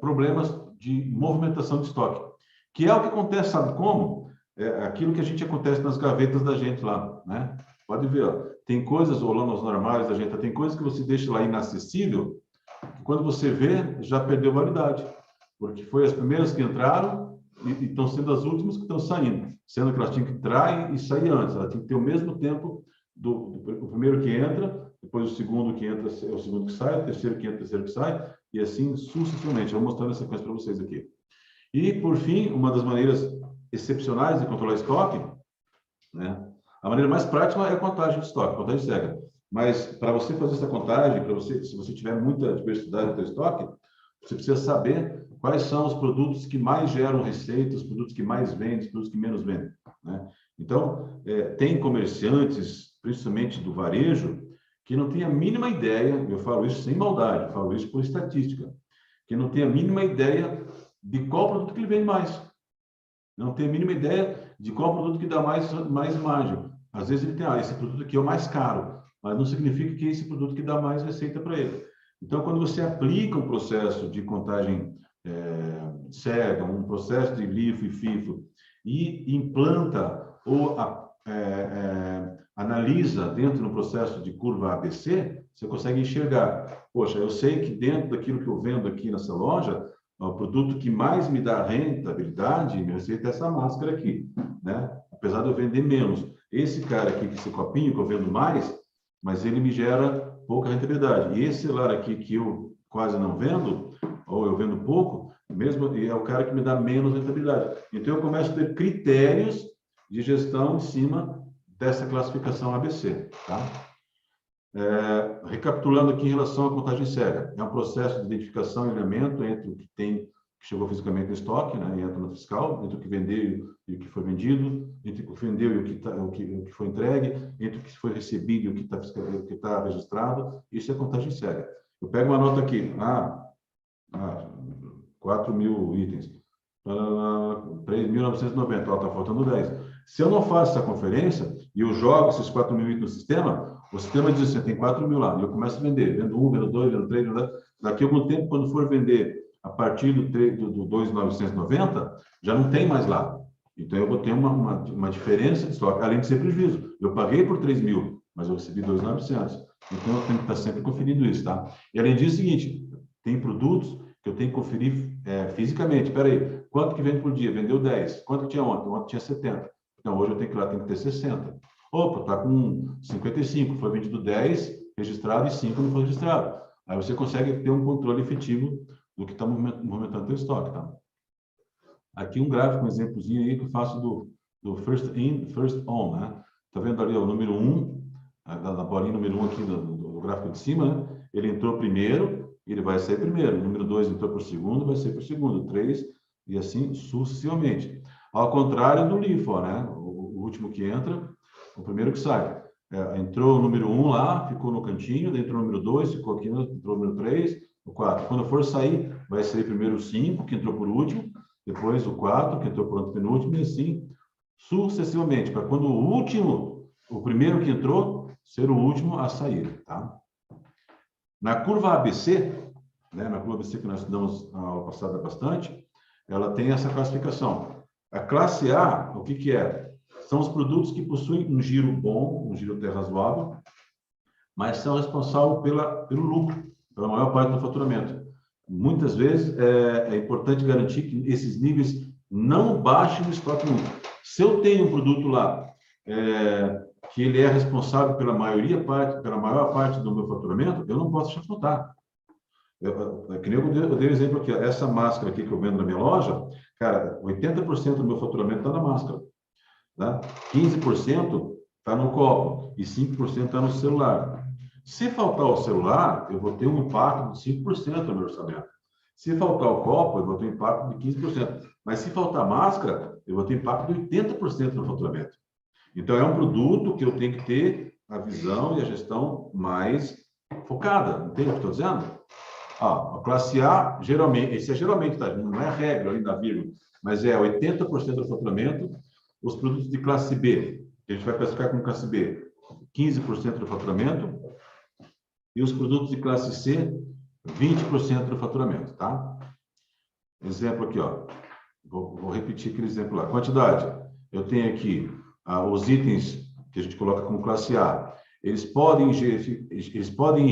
problemas de movimentação de estoque. Que é o que acontece, sabe como? É aquilo que a gente acontece nas gavetas da gente lá, né? Pode ver, ó, tem coisas, ou lá nos armários da gente, tem coisas que você deixa lá inacessível, que quando você vê, já perdeu validade. Porque foi as primeiras que entraram e estão sendo as últimas que estão saindo. Sendo que elas tinham que entrar e sair antes. Ela tinha que ter o mesmo tempo do primeiro que entra, depois o segundo que entra é o segundo que sai, o terceiro que entra, o terceiro que sai, e assim sucessivamente. Eu vou mostrando a sequência para vocês aqui. E, por fim, uma das maneiras excepcionais de controlar estoque, né? A maneira mais prática é a contagem de estoque, contagem cega. Mas, para você fazer essa contagem, se você tiver muita diversidade no seu estoque, você precisa saber quais são os produtos que mais geram receita, os produtos que mais vendem, os produtos que menos vendem, né? Então, tem comerciantes, principalmente do varejo, que não têm a mínima ideia, eu falo isso sem maldade, eu falo isso por estatística, que não tem a mínima ideia de qual produto que ele vende mais. Não tem a mínima ideia de qual produto que dá mais margem. Às vezes ele tem, esse produto aqui é o mais caro, mas não significa que é esse produto que dá mais receita para ele. Então, quando você aplica um processo de contagem cega, um processo de LIFO e FIFO, e implanta ou analisa dentro do processo de curva ABC, você consegue enxergar. Poxa, eu sei que dentro daquilo que eu vendo aqui nessa loja, o produto que mais me dá rentabilidade, minha receita é essa máscara aqui, né? Apesar de eu vender menos. Esse cara aqui, esse copinho que eu vendo mais, mas ele me gera pouca rentabilidade. E esse celular aqui que eu quase não vendo, ou eu vendo pouco, mesmo é o cara que me dá menos rentabilidade. Então eu começo a ter critérios de gestão em cima dessa classificação ABC, tá? Recapitulando aqui em relação à contagem cega, é um processo de identificação e alinhamento entre o que chegou fisicamente no estoque, né, e entra no fiscal, entre o que vendeu e o que foi vendido, entre o que vendeu e o que foi entregue, entre o que foi recebido e o que está registrado. Isso é contagem cega. Eu pego uma nota aqui, 4.000 itens, 3.990, está faltando 10. Se eu não faço essa conferência e eu jogo esses 4.000 itens no sistema, o sistema diz assim, tem 4.000 lá, e eu começo a vender, vendo 1, vendo 2, vendo 3, vendo... Daqui a algum tempo, quando for vender a partir do 2.990, já não tem mais lá. Então, eu vou ter uma diferença de estoque, além de ser prejuízo. Eu paguei por 3.000, mas eu recebi 2.900. Então, eu tenho que estar sempre conferindo isso, tá? E, além disso, é o seguinte, tem produtos que eu tenho que conferir fisicamente. Espera aí, quanto que vende por dia? Vendeu 10. Quanto que tinha ontem? Ontem tinha 70. Então, hoje eu tenho que ir lá, tem que ter 60. Opa, está com 55, foi vendido 10 registrado e 5 não foi registrado. Aí você consegue ter um controle efetivo do que está movimentando o teu estoque, tá? Aqui um gráfico, um exemplozinho aí que eu faço do first in, first on, né? Tá vendo ali o número 1, da bolinha número 1 aqui do gráfico de cima, né? Ele entrou primeiro, ele vai sair primeiro. O número 2 entrou por segundo, vai sair por segundo. 3 e assim sucessivamente. Ao contrário do LIFO, né? O último que entra, o primeiro que sai. Entrou o número 1 lá, ficou no cantinho, daí entrou o número 2, ficou aqui, entrou o número 3, o 4. Quando for sair, vai sair primeiro o 5, que entrou por último, depois o 4, que entrou por antepenúltimo, e assim sucessivamente, para quando o primeiro que entrou, ser o último a sair, tá? Na curva ABC, né, na curva ABC que nós estudamos na aula passada bastante, ela tem essa classificação. A classe A, o que é? São os produtos que possuem um giro bom, um giro até razoável, mas são responsáveis pelo lucro, pela maior parte do faturamento. Muitas vezes é importante garantir que esses níveis não baixem no estoque nunca. Se eu tenho um produto lá que ele é responsável pela maior parte do meu faturamento, eu não posso deixar faltar. Que nem eu dei o exemplo aqui, essa máscara aqui que eu vendo na minha loja, cara, 80% do meu faturamento está na máscara. Tá? 15% está no copo e 5% está no celular. Se faltar o celular, eu vou ter um impacto de 5% no meu orçamento. Se faltar o copo, eu vou ter um impacto de 15%. Mas se faltar máscara, eu vou ter impacto de 80% no faturamento. Então, é um produto que eu tenho que ter a visão e a gestão mais focada. Entende o que eu estou dizendo? A classe A, geralmente, esse é geralmente, tá? Não é regra ali da vírgula, mas é 80% do faturamento. Os produtos de classe B, que a gente vai classificar como classe B, 15% do faturamento. E os produtos de classe C, 20% do faturamento, tá? Exemplo aqui, ó. Vou repetir aquele exemplo lá. Quantidade. Eu tenho aqui os itens que a gente coloca como classe A. Eles podem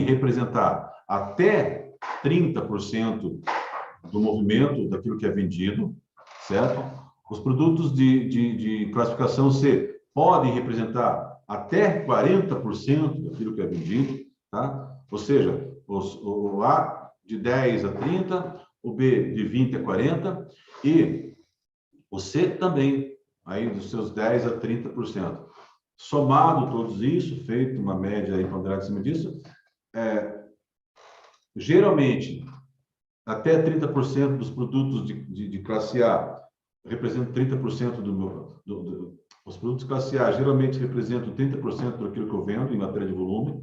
representar até 30% do movimento daquilo que é vendido, certo? Os produtos de classificação C podem representar até 40% daquilo que é vendido, tá? Ou seja, o A de 10 a 30, o B de 20 a 40 e o C também, aí dos seus 10 a 30%. Somado todos isso, feito uma média aí ponderada em cima disso, geralmente, até 30% dos produtos de classe A representam 30% os produtos classe A geralmente representam 30% daquilo que eu vendo em matéria de volume,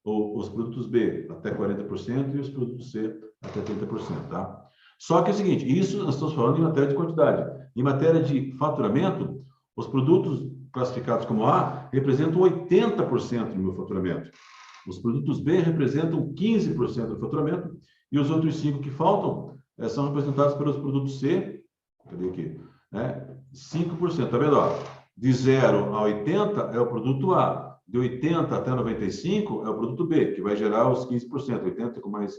ou os produtos B até 40% e os produtos C até 30%, tá? Só que é o seguinte, isso nós estamos falando em matéria de quantidade. Em matéria de faturamento, os produtos classificados como A representam 80% do meu faturamento. Os produtos B representam 15% do faturamento e os outros 5 que faltam são representados pelos produtos C, cadê aqui? 5%, tá vendo? Ó? De 0 a 80 é o produto A. De 80 até 95 é o produto B, que vai gerar os 15%. 80 com mais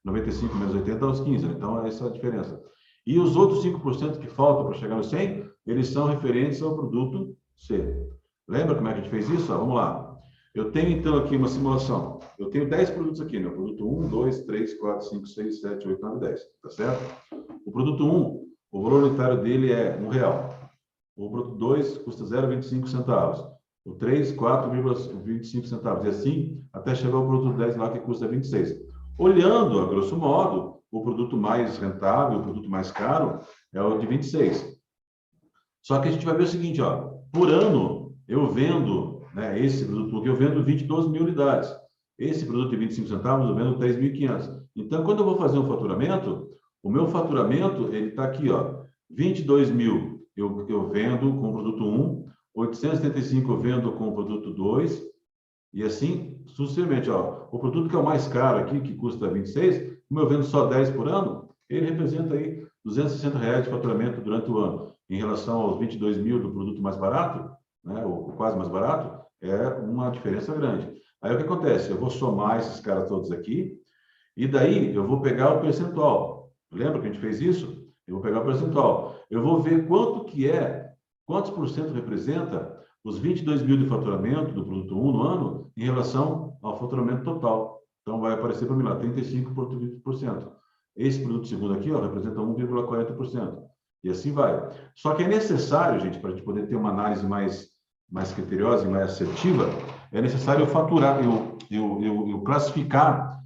95 menos 80 é os 15. Então, essa é a diferença. E os outros 5% que faltam para chegar no 100, eles são referentes ao produto C. Lembra como é que a gente fez isso? Vamos lá. Eu tenho, então, aqui uma simulação. Eu tenho 10 produtos aqui, né? O produto 1, 2, 3, 4, 5, 6, 7, 8, 9, 10. Tá certo? O produto 1, o valor unitário dele é R$1. O produto 2 custa 0,25 centavos. O 3, 4,25 centavos. E assim, até chegar ao produto 10 lá, que custa 26. Olhando, a grosso modo, o produto mais rentável, o produto mais caro, é o de 26. Só que a gente vai ver o seguinte, ó. Por ano, eu vendo, né, esse produto aqui, eu vendo 22 mil unidades. Esse produto de 25 centavos, eu vendo 3.500. Então, quando eu vou fazer um faturamento, o meu faturamento, ele está aqui, ó. 22 mil eu vendo com o produto 1, 875 eu vendo com o produto 2, e assim sucessivamente. Ó, o produto que é o mais caro aqui, que custa 26, como eu vendo só 10 por ano, ele representa aí R$260 de faturamento durante o ano. Em relação aos 22 mil do produto mais barato, né, ou quase mais barato, é uma diferença grande. Aí o que acontece? Eu vou somar esses caras todos aqui, e daí eu vou pegar o percentual. Lembra que a gente fez isso? Eu vou pegar o percentual. Eu vou ver quantos por cento representa os 22 mil de faturamento do produto 1 no ano em relação ao faturamento total. Então, vai aparecer para mim lá, 35%. Esse produto segundo aqui, ó, representa 1,40%. E assim vai. Só que é necessário, gente, para a gente poder ter uma análise mais criteriosa e mais assertiva, é necessário eu faturar, eu classificar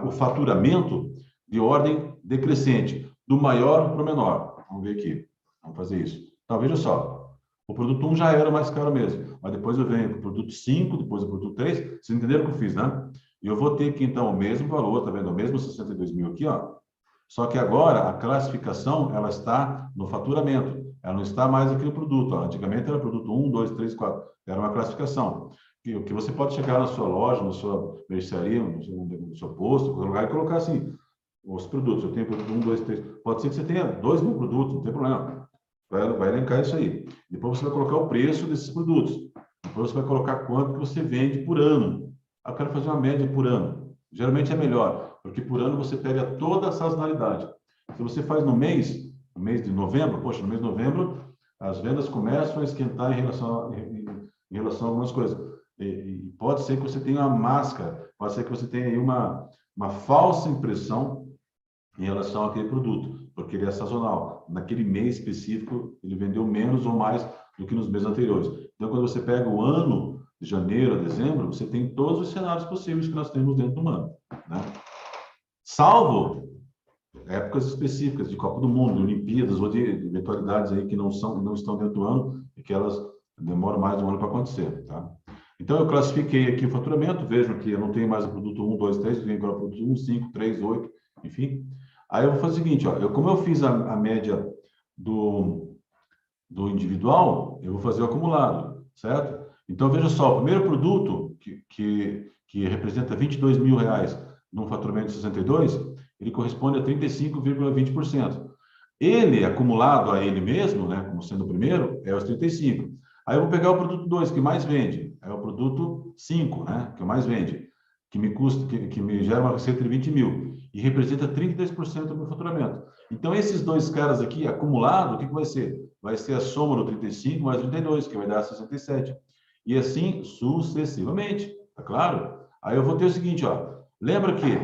o faturamento de ordem decrescente, do maior para o menor. Vamos ver aqui. Vamos fazer isso. Então, veja só. O produto 1 já era mais caro mesmo. Mas depois eu venho com o produto 5, depois o produto 3. Vocês entenderam o que eu fiz, né? E eu vou ter aqui, então, o mesmo valor, tá vendo? O mesmo 62 mil aqui, ó. Só que agora a classificação, ela está no faturamento. Ela não está mais aqui no produto. Ó. Antigamente era produto 1, 2, 3, 4. Era uma classificação. Que você pode chegar na sua loja, na sua mercearia, no seu posto, em qualquer lugar, e colocar assim, os produtos. Eu tenho produto 1, 2, 3. Pode ser que você tenha 2 mil produtos, não tem problema. Vai elencar isso aí. Depois você vai colocar o preço desses produtos. Depois você vai colocar quanto que você vende por ano. Eu quero fazer uma média por ano. Geralmente é melhor, porque por ano você pega toda a sazonalidade. Se você faz no mês de novembro, poxa, no mês de novembro, as vendas começam a esquentar em relação a algumas coisas. E pode ser que você tenha uma máscara, pode ser que você tenha aí uma falsa impressão em relação àquele produto, porque ele é sazonal. Naquele mês específico, ele vendeu menos ou mais do que nos meses anteriores. Então, quando você pega o ano, de janeiro a dezembro, você tem todos os cenários possíveis que nós temos dentro do ano. Né? Salvo épocas específicas de Copa do Mundo, de Olimpíadas ou de eventualidades aí que não estão dentro do ano e que elas demoram mais de um ano para acontecer, tá? Então, eu classifiquei aqui o faturamento, vejam que eu não tenho mais o produto 1, 2, 3, eu tenho agora o produto 1, 5, 3, 8, enfim. Aí eu vou fazer o seguinte, ó, como eu fiz a média do individual, eu vou fazer o acumulado, certo? Então, veja só, o primeiro produto, que representa R$ 22.000 num faturamento de 62, ele corresponde a 35,20%. Ele, acumulado a ele mesmo, né, como sendo o primeiro, é os 35. Aí eu vou pegar o produto 2, que mais vende, é o produto 5, né, que mais vende, que me custa, que me gera uma receita de 20 mil, e representa 33% do meu faturamento. Então, esses dois caras aqui, acumulado, o que vai ser? Vai ser a soma do 35 mais 32, que vai dar 67. E assim sucessivamente, tá claro? Aí eu vou ter o seguinte, ó, lembra que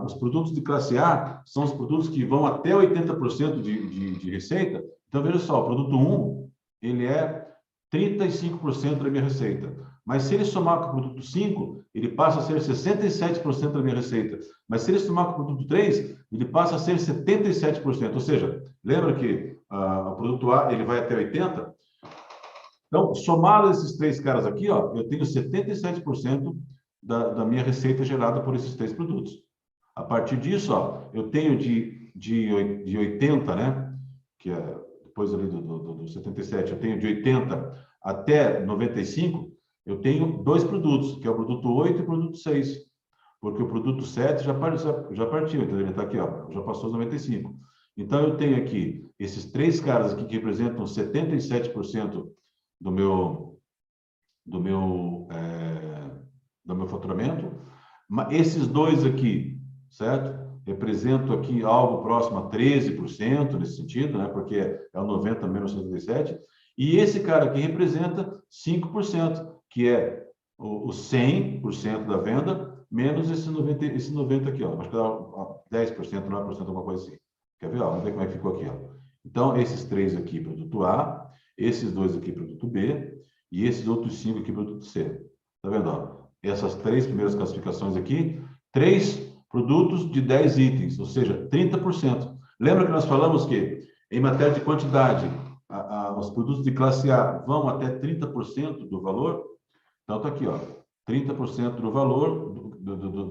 os produtos de classe A são os produtos que vão até 80% de receita. Então, veja só, o produto 1, ele é 35% da minha receita. Mas se ele somar com o produto 5, ele passa a ser 67% da minha receita. Mas se ele somar com o produto 3, ele passa a ser 77%. Ou seja, lembra que o produto A ele vai até 80%? Então, somado esses três caras aqui, ó, eu tenho 77% da minha receita gerada por esses três produtos. A partir disso, ó, eu tenho de 80, né? Que é depois ali do 77, eu tenho de 80 até 95, eu tenho dois produtos, que é o produto 8 e o produto 6. Porque o produto 7 já partiu, então ele está aqui, ó, já passou os 95. Então, eu tenho aqui esses três caras aqui que representam 77% do meu faturamento. Esses dois aqui, certo? Representam aqui algo próximo a 13% nesse sentido, né? Porque é o 90 menos 77. E esse cara aqui representa 5%, que é o 100% da venda, menos esse 90 aqui, ó. Acho que dá 10%, 9%, alguma coisa assim. Quer ver? Ó, vamos ver como é que ficou aqui, ó. Então, esses três aqui, produto A, esses dois aqui, produto B, e esses outros 5 aqui, produto C. Tá vendo? Ó? Essas três primeiras classificações aqui, 3 produtos de 10 itens, ou seja, 30%. Lembra que nós falamos que, em matéria de quantidade, os produtos de classe A vão até 30% do valor? Então, está aqui, ó, 30% do valor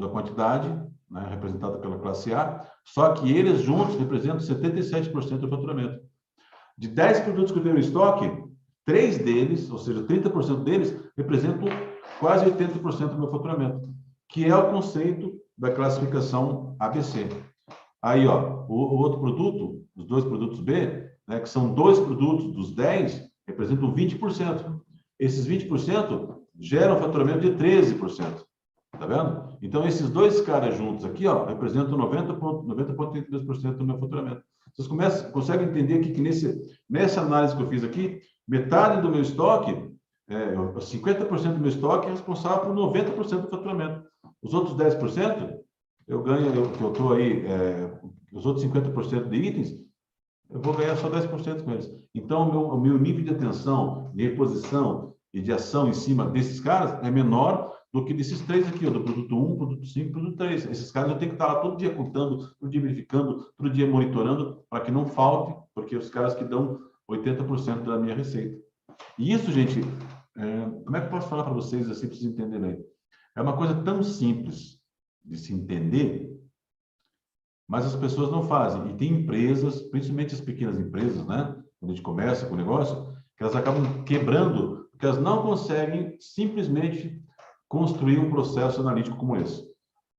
da quantidade, né, representada pela classe A, só que eles juntos representam 77% do faturamento. De 10 produtos que eu tenho no estoque, 3 deles, ou seja, 30% deles, representam quase 80% do meu faturamento, que é o conceito da classificação ABC. Aí, ó, o outro produto, os dois produtos B, né, que são 2 produtos dos 10, representam 20%. Esses 20% geram faturamento de 13%. Tá vendo? Então, esses dois caras juntos aqui, ó, representam 90,32% do meu faturamento. Vocês conseguem entender que nessa análise que eu fiz aqui, metade do meu estoque, 50% do meu estoque é responsável por 90% do faturamento. Os outros 10%, eu ganho, que eu estou aí, os outros 50% de itens, eu vou ganhar só 10% com eles. Então, o meu nível de atenção, de reposição e de ação em cima desses caras é menor do que desses três aqui, ó, do produto 1, produto 5, produto 3. Esses caras eu tenho que estar lá todo dia contando, todo dia verificando, todo dia monitorando, para que não falte, porque os caras que dão 80% da minha receita. E isso, gente, como é que eu posso falar para vocês assim, para vocês entenderem aí? É uma coisa tão simples de se entender, mas as pessoas não fazem. E tem empresas, principalmente as pequenas empresas, né? Quando a gente começa com o negócio, que elas acabam quebrando, porque elas não conseguem simplesmente construir um processo analítico como esse.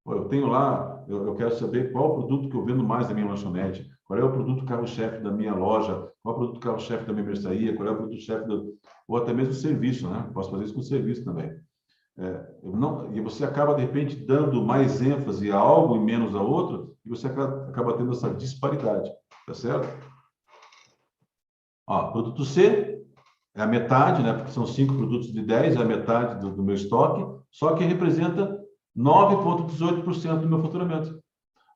Eu tenho lá, eu quero saber qual o produto que eu vendo mais na minha lanchonete, qual é o produto carro-chefe da minha loja, qual é o produto carro-chefe da minha mercearia, qual é o produto-chefe ou até mesmo serviço, né? Posso fazer isso com serviço também. E você acaba, de repente, dando mais ênfase a algo e menos a outro, e você acaba tendo essa disparidade, tá certo? Ó, produto C é a metade, né? Porque são 5 produtos de 10, é a metade do meu estoque, só que representa 9,18% do meu faturamento.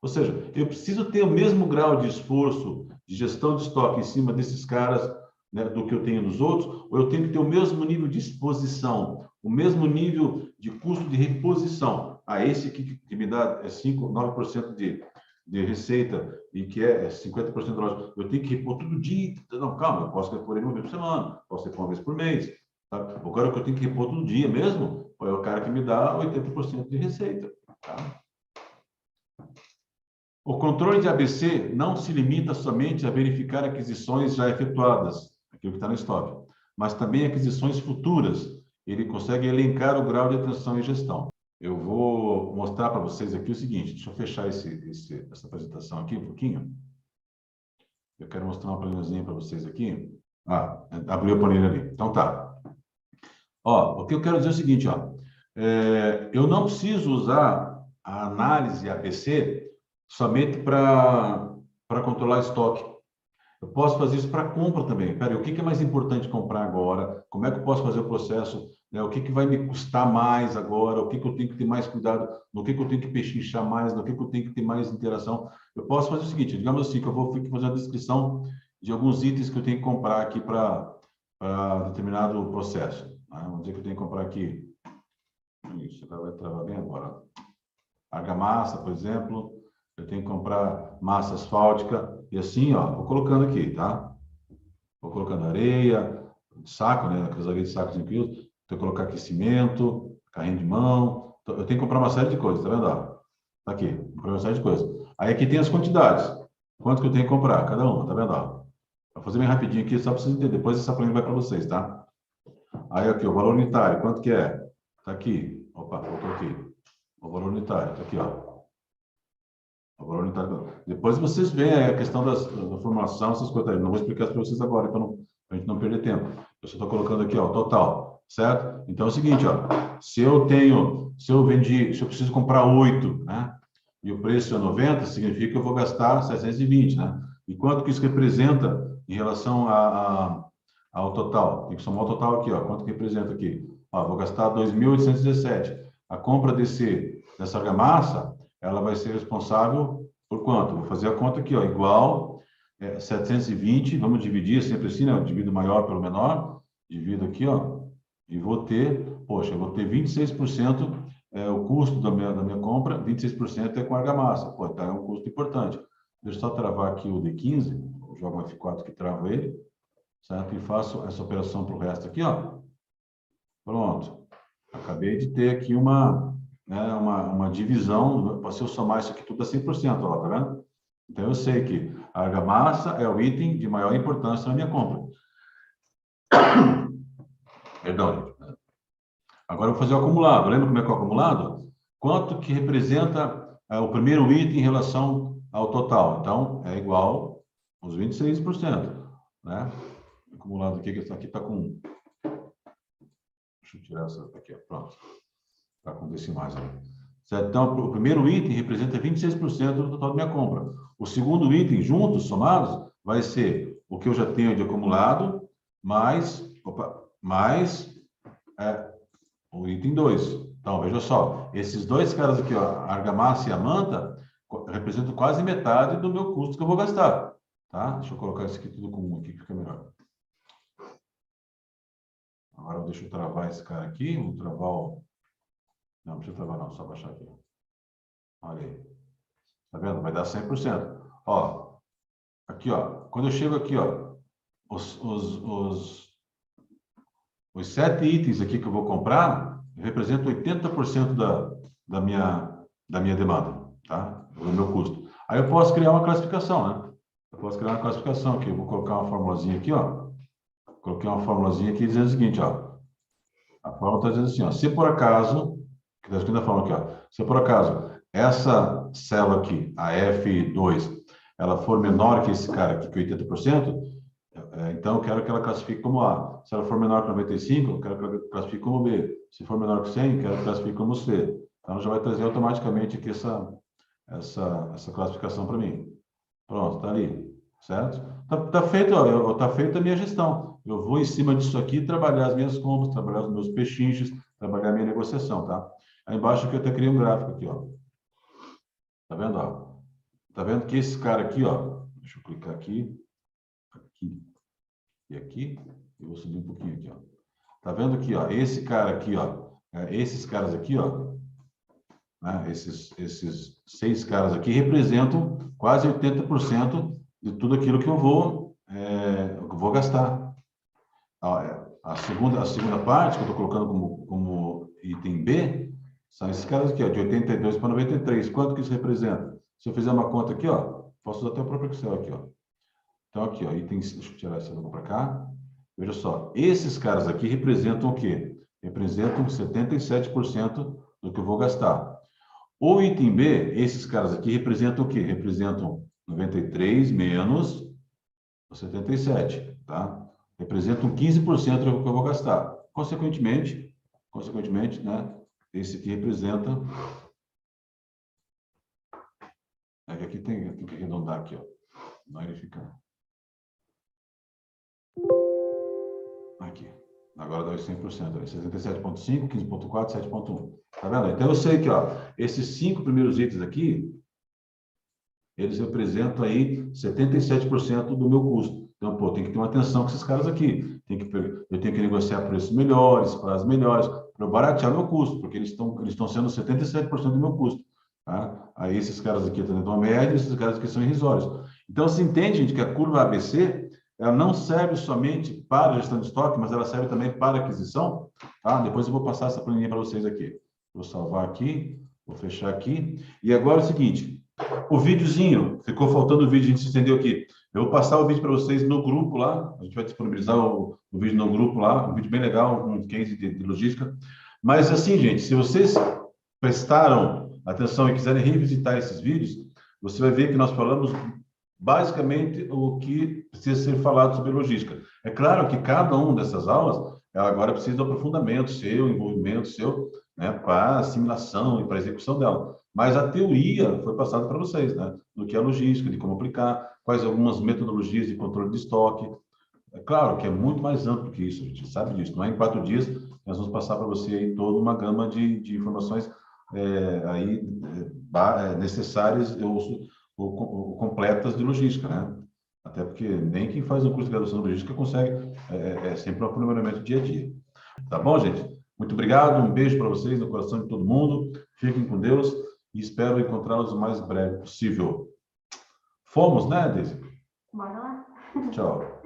Ou seja, eu preciso ter o mesmo grau de esforço de gestão de estoque em cima desses caras, né, do que eu tenho nos outros, ou eu tenho que ter o mesmo nível de exposição, o mesmo nível de custo de reposição a esse aqui que me dá 9% de receita e que é 50% da loja, eu tenho que repor todo dia. Não, calma, eu posso repor uma vez por semana, posso repor uma vez por mês. Tá? O cara que eu tenho que repor todo dia mesmo, é o cara que me dá 80% de receita. Tá? O controle de ABC não se limita somente a verificar aquisições já efetuadas, aquilo que está no estoque, mas também aquisições futuras. Ele consegue elencar o grau de atenção e gestão. Eu vou mostrar para vocês aqui o seguinte, deixa eu fechar essa apresentação aqui um pouquinho. Eu quero mostrar uma planilhazinha para vocês aqui. Ah, abriu a planilha ali. Então tá. Ó, o que eu quero dizer é o seguinte, ó. Eu não preciso usar a análise ABC somente para controlar estoque. Eu posso fazer isso para compra também. Peraí, o que é mais importante comprar agora? Como é que eu posso fazer o processo? O que vai me custar mais agora? O que eu tenho que ter mais cuidado? No que eu tenho que pechinchar mais? No que eu tenho que ter mais interação? Eu posso fazer o seguinte, digamos assim, que eu vou fazer uma descrição de alguns itens que eu tenho que comprar aqui para determinado processo. Né? Vamos dizer que eu tenho que comprar aqui. Isso, vai travar bem agora. Argamassa, por exemplo. Eu tenho que comprar massa asfáltica. E assim, ó, vou colocando aqui, tá? Vou colocando areia, saco, né? Aquelas areias de saco de quilos. Tenho que colocar aqui cimento, carrinho de mão. Eu tenho que comprar uma série de coisas, tá vendo? Tá aqui, comprar uma série de coisas. Aí aqui tem as quantidades. Quanto que eu tenho que comprar? Cada uma, tá vendo? Vou fazer bem rapidinho aqui, só para vocês entenderem. Depois essa planilha vai para vocês, tá? Aí aqui, o valor unitário, quanto que é? Tá aqui. Opa, voltou aqui. O valor unitário, tá aqui, ó. O valor unitário. Depois vocês veem a questão da formação, essas coisas. Não vou explicar para vocês agora, para a gente não perder tempo. Eu só estou colocando aqui, ó, total, certo? Então é o seguinte, ó, se eu preciso comprar 8, né? E o preço é 90, significa que eu vou gastar 720, né? E quanto que isso representa em relação ao total? Tem que somar o total aqui, ó. Quanto que representa aqui? Ó, vou gastar 2.817. A compra dessa argamassa, ela vai ser responsável por quanto? Vou fazer a conta aqui, ó, igual 720, vamos dividir sempre assim, né? Eu divido o maior pelo menor, divido aqui, ó, e vou ter, poxa, eu vou ter 26%, o custo da minha compra, 26% é com argamassa, pô, então é um custo importante. Deixa eu só travar aqui o D15, jogo um F4 que trava ele, certo? E faço essa operação para o resto aqui, ó. Pronto. Acabei de ter aqui uma divisão, se eu somar isso aqui tudo dá 100%, ó, tá vendo? Então, eu sei que a argamassa é o item de maior importância na minha compra. Perdão, gente. Agora eu vou fazer o acumulado. Lembra como é que é o acumulado? Quanto que representa o primeiro item em relação ao total? Então, é igual aos 26%. Né? Acumulado aqui, que esse aqui está com... Deixa eu tirar essa aqui, ó. Pronto. Está com decimais ali. Certo? Então, o primeiro item representa 26% do total da minha compra. O segundo item, juntos, somados, vai ser o que eu já tenho de acumulado, mais o item 2. Então, veja só, esses dois caras aqui, ó, a argamassa e a manta, representam quase metade do meu custo que eu vou gastar. Tá? Deixa eu colocar isso aqui tudo comum aqui, que fica melhor. Agora, deixa eu travar esse cara aqui, vou travar o... Não precisa travar não, só baixar aqui. Olha aí. Tá vendo? Vai dar 100%. Ó, aqui, ó. Quando eu chego aqui, ó, os 7 itens aqui que eu vou comprar representam 80% da minha demanda, tá? Do meu custo. Aí eu posso criar uma classificação, né? Eu posso criar uma classificação aqui. Eu vou colocar uma formulazinha aqui, ó. Coloquei uma formulazinha aqui dizendo o seguinte, ó. A fórmula está dizendo assim, ó. Se por acaso, que está escrito na fórmula aqui, ó. Se por acaso essa célula aqui, a F2, ela for menor que esse cara aqui, que é 80%, então eu quero que ela classifique como A. Se ela for menor que 95, eu quero que ela classifique como B. Se for menor que 100, eu quero que ela classifique como C. Então, ela já vai trazer automaticamente aqui essa classificação para mim. Pronto, está ali, certo? Tá feito, ó, tá feita a minha gestão. Eu vou em cima disso aqui trabalhar as minhas compras, trabalhar os meus pechinches, trabalhar a minha negociação, tá? Aí embaixo aqui eu até criei um gráfico aqui, ó. Tá vendo, ó? Tá vendo que esse cara aqui, ó, deixa eu clicar aqui e aqui, eu vou subir um pouquinho aqui, ó. Tá vendo aqui, ó, esse cara aqui, ó, esses caras aqui, ó, né? Esses 6 caras aqui representam quase 80% de tudo aquilo que eu vou gastar. A segunda parte, que eu estou colocando como item B, são esses caras aqui, ó, de 82 para 93. Quanto que isso representa? Se eu fizer uma conta aqui, ó, posso usar até o próprio Excel aqui, ó. Então, aqui, ó, itens, deixa eu tirar essa para cá. Veja só, esses caras aqui representam o quê? Representam 77% do que eu vou gastar. O item B, esses caras aqui representam o quê? Representam 93 menos os 77, tá? Representam 15% do que eu vou gastar. Consequentemente, né? Esse aqui representa... Aqui tem que arredondar aqui, ó. Vai verificar. Aqui. Agora dá os 100%. 67,5, 15,4, 7,1. Tá vendo? Então, eu sei que, ó, esses 5 primeiros itens aqui, eles representam aí 77% do meu custo. Então, pô, tem que ter uma atenção com esses caras aqui. Eu tenho que negociar preços melhores, prazos melhores, para baratear meu custo, porque eles estão sendo 77% do meu custo. Tá? Aí esses caras aqui estão dentro de uma média, esses caras aqui são irrisórios. Então, se entende, gente, que a curva ABC, ela não serve somente para gestão de estoque, mas ela serve também para aquisição. Tá? Depois eu vou passar essa planilha para vocês aqui. Vou salvar aqui, vou fechar aqui. E agora é o seguinte, o videozinho, ficou faltando o vídeo, a gente se entendeu aqui. Eu vou passar o vídeo para vocês no grupo lá, a gente vai disponibilizar o vídeo no grupo lá, um vídeo bem legal, um case de logística. Mas assim, gente, se vocês prestaram atenção e quiserem revisitar esses vídeos, você vai ver que nós falamos basicamente o que precisa ser falado sobre logística. É claro que cada uma dessas aulas, ela agora precisa de aprofundamento seu, envolvimento seu, né, para a assimilação e para a execução dela. Mas a teoria foi passada para vocês, né, do que é logística, de como aplicar, quais algumas metodologias de controle de estoque. É claro que é muito mais amplo que isso, a gente sabe disso. Não é em 4 dias nós vamos passar para você aí toda uma gama de informações necessárias ou completas de logística, né? Até porque nem quem faz um curso de graduação de logística consegue sempre um aprimoramento dia a dia. Tá bom, gente? Muito obrigado, um beijo para vocês no coração de todo mundo. Fiquem com Deus e espero encontrá-los o mais breve possível. Fomos, né, Deise? Bora lá. Tchau.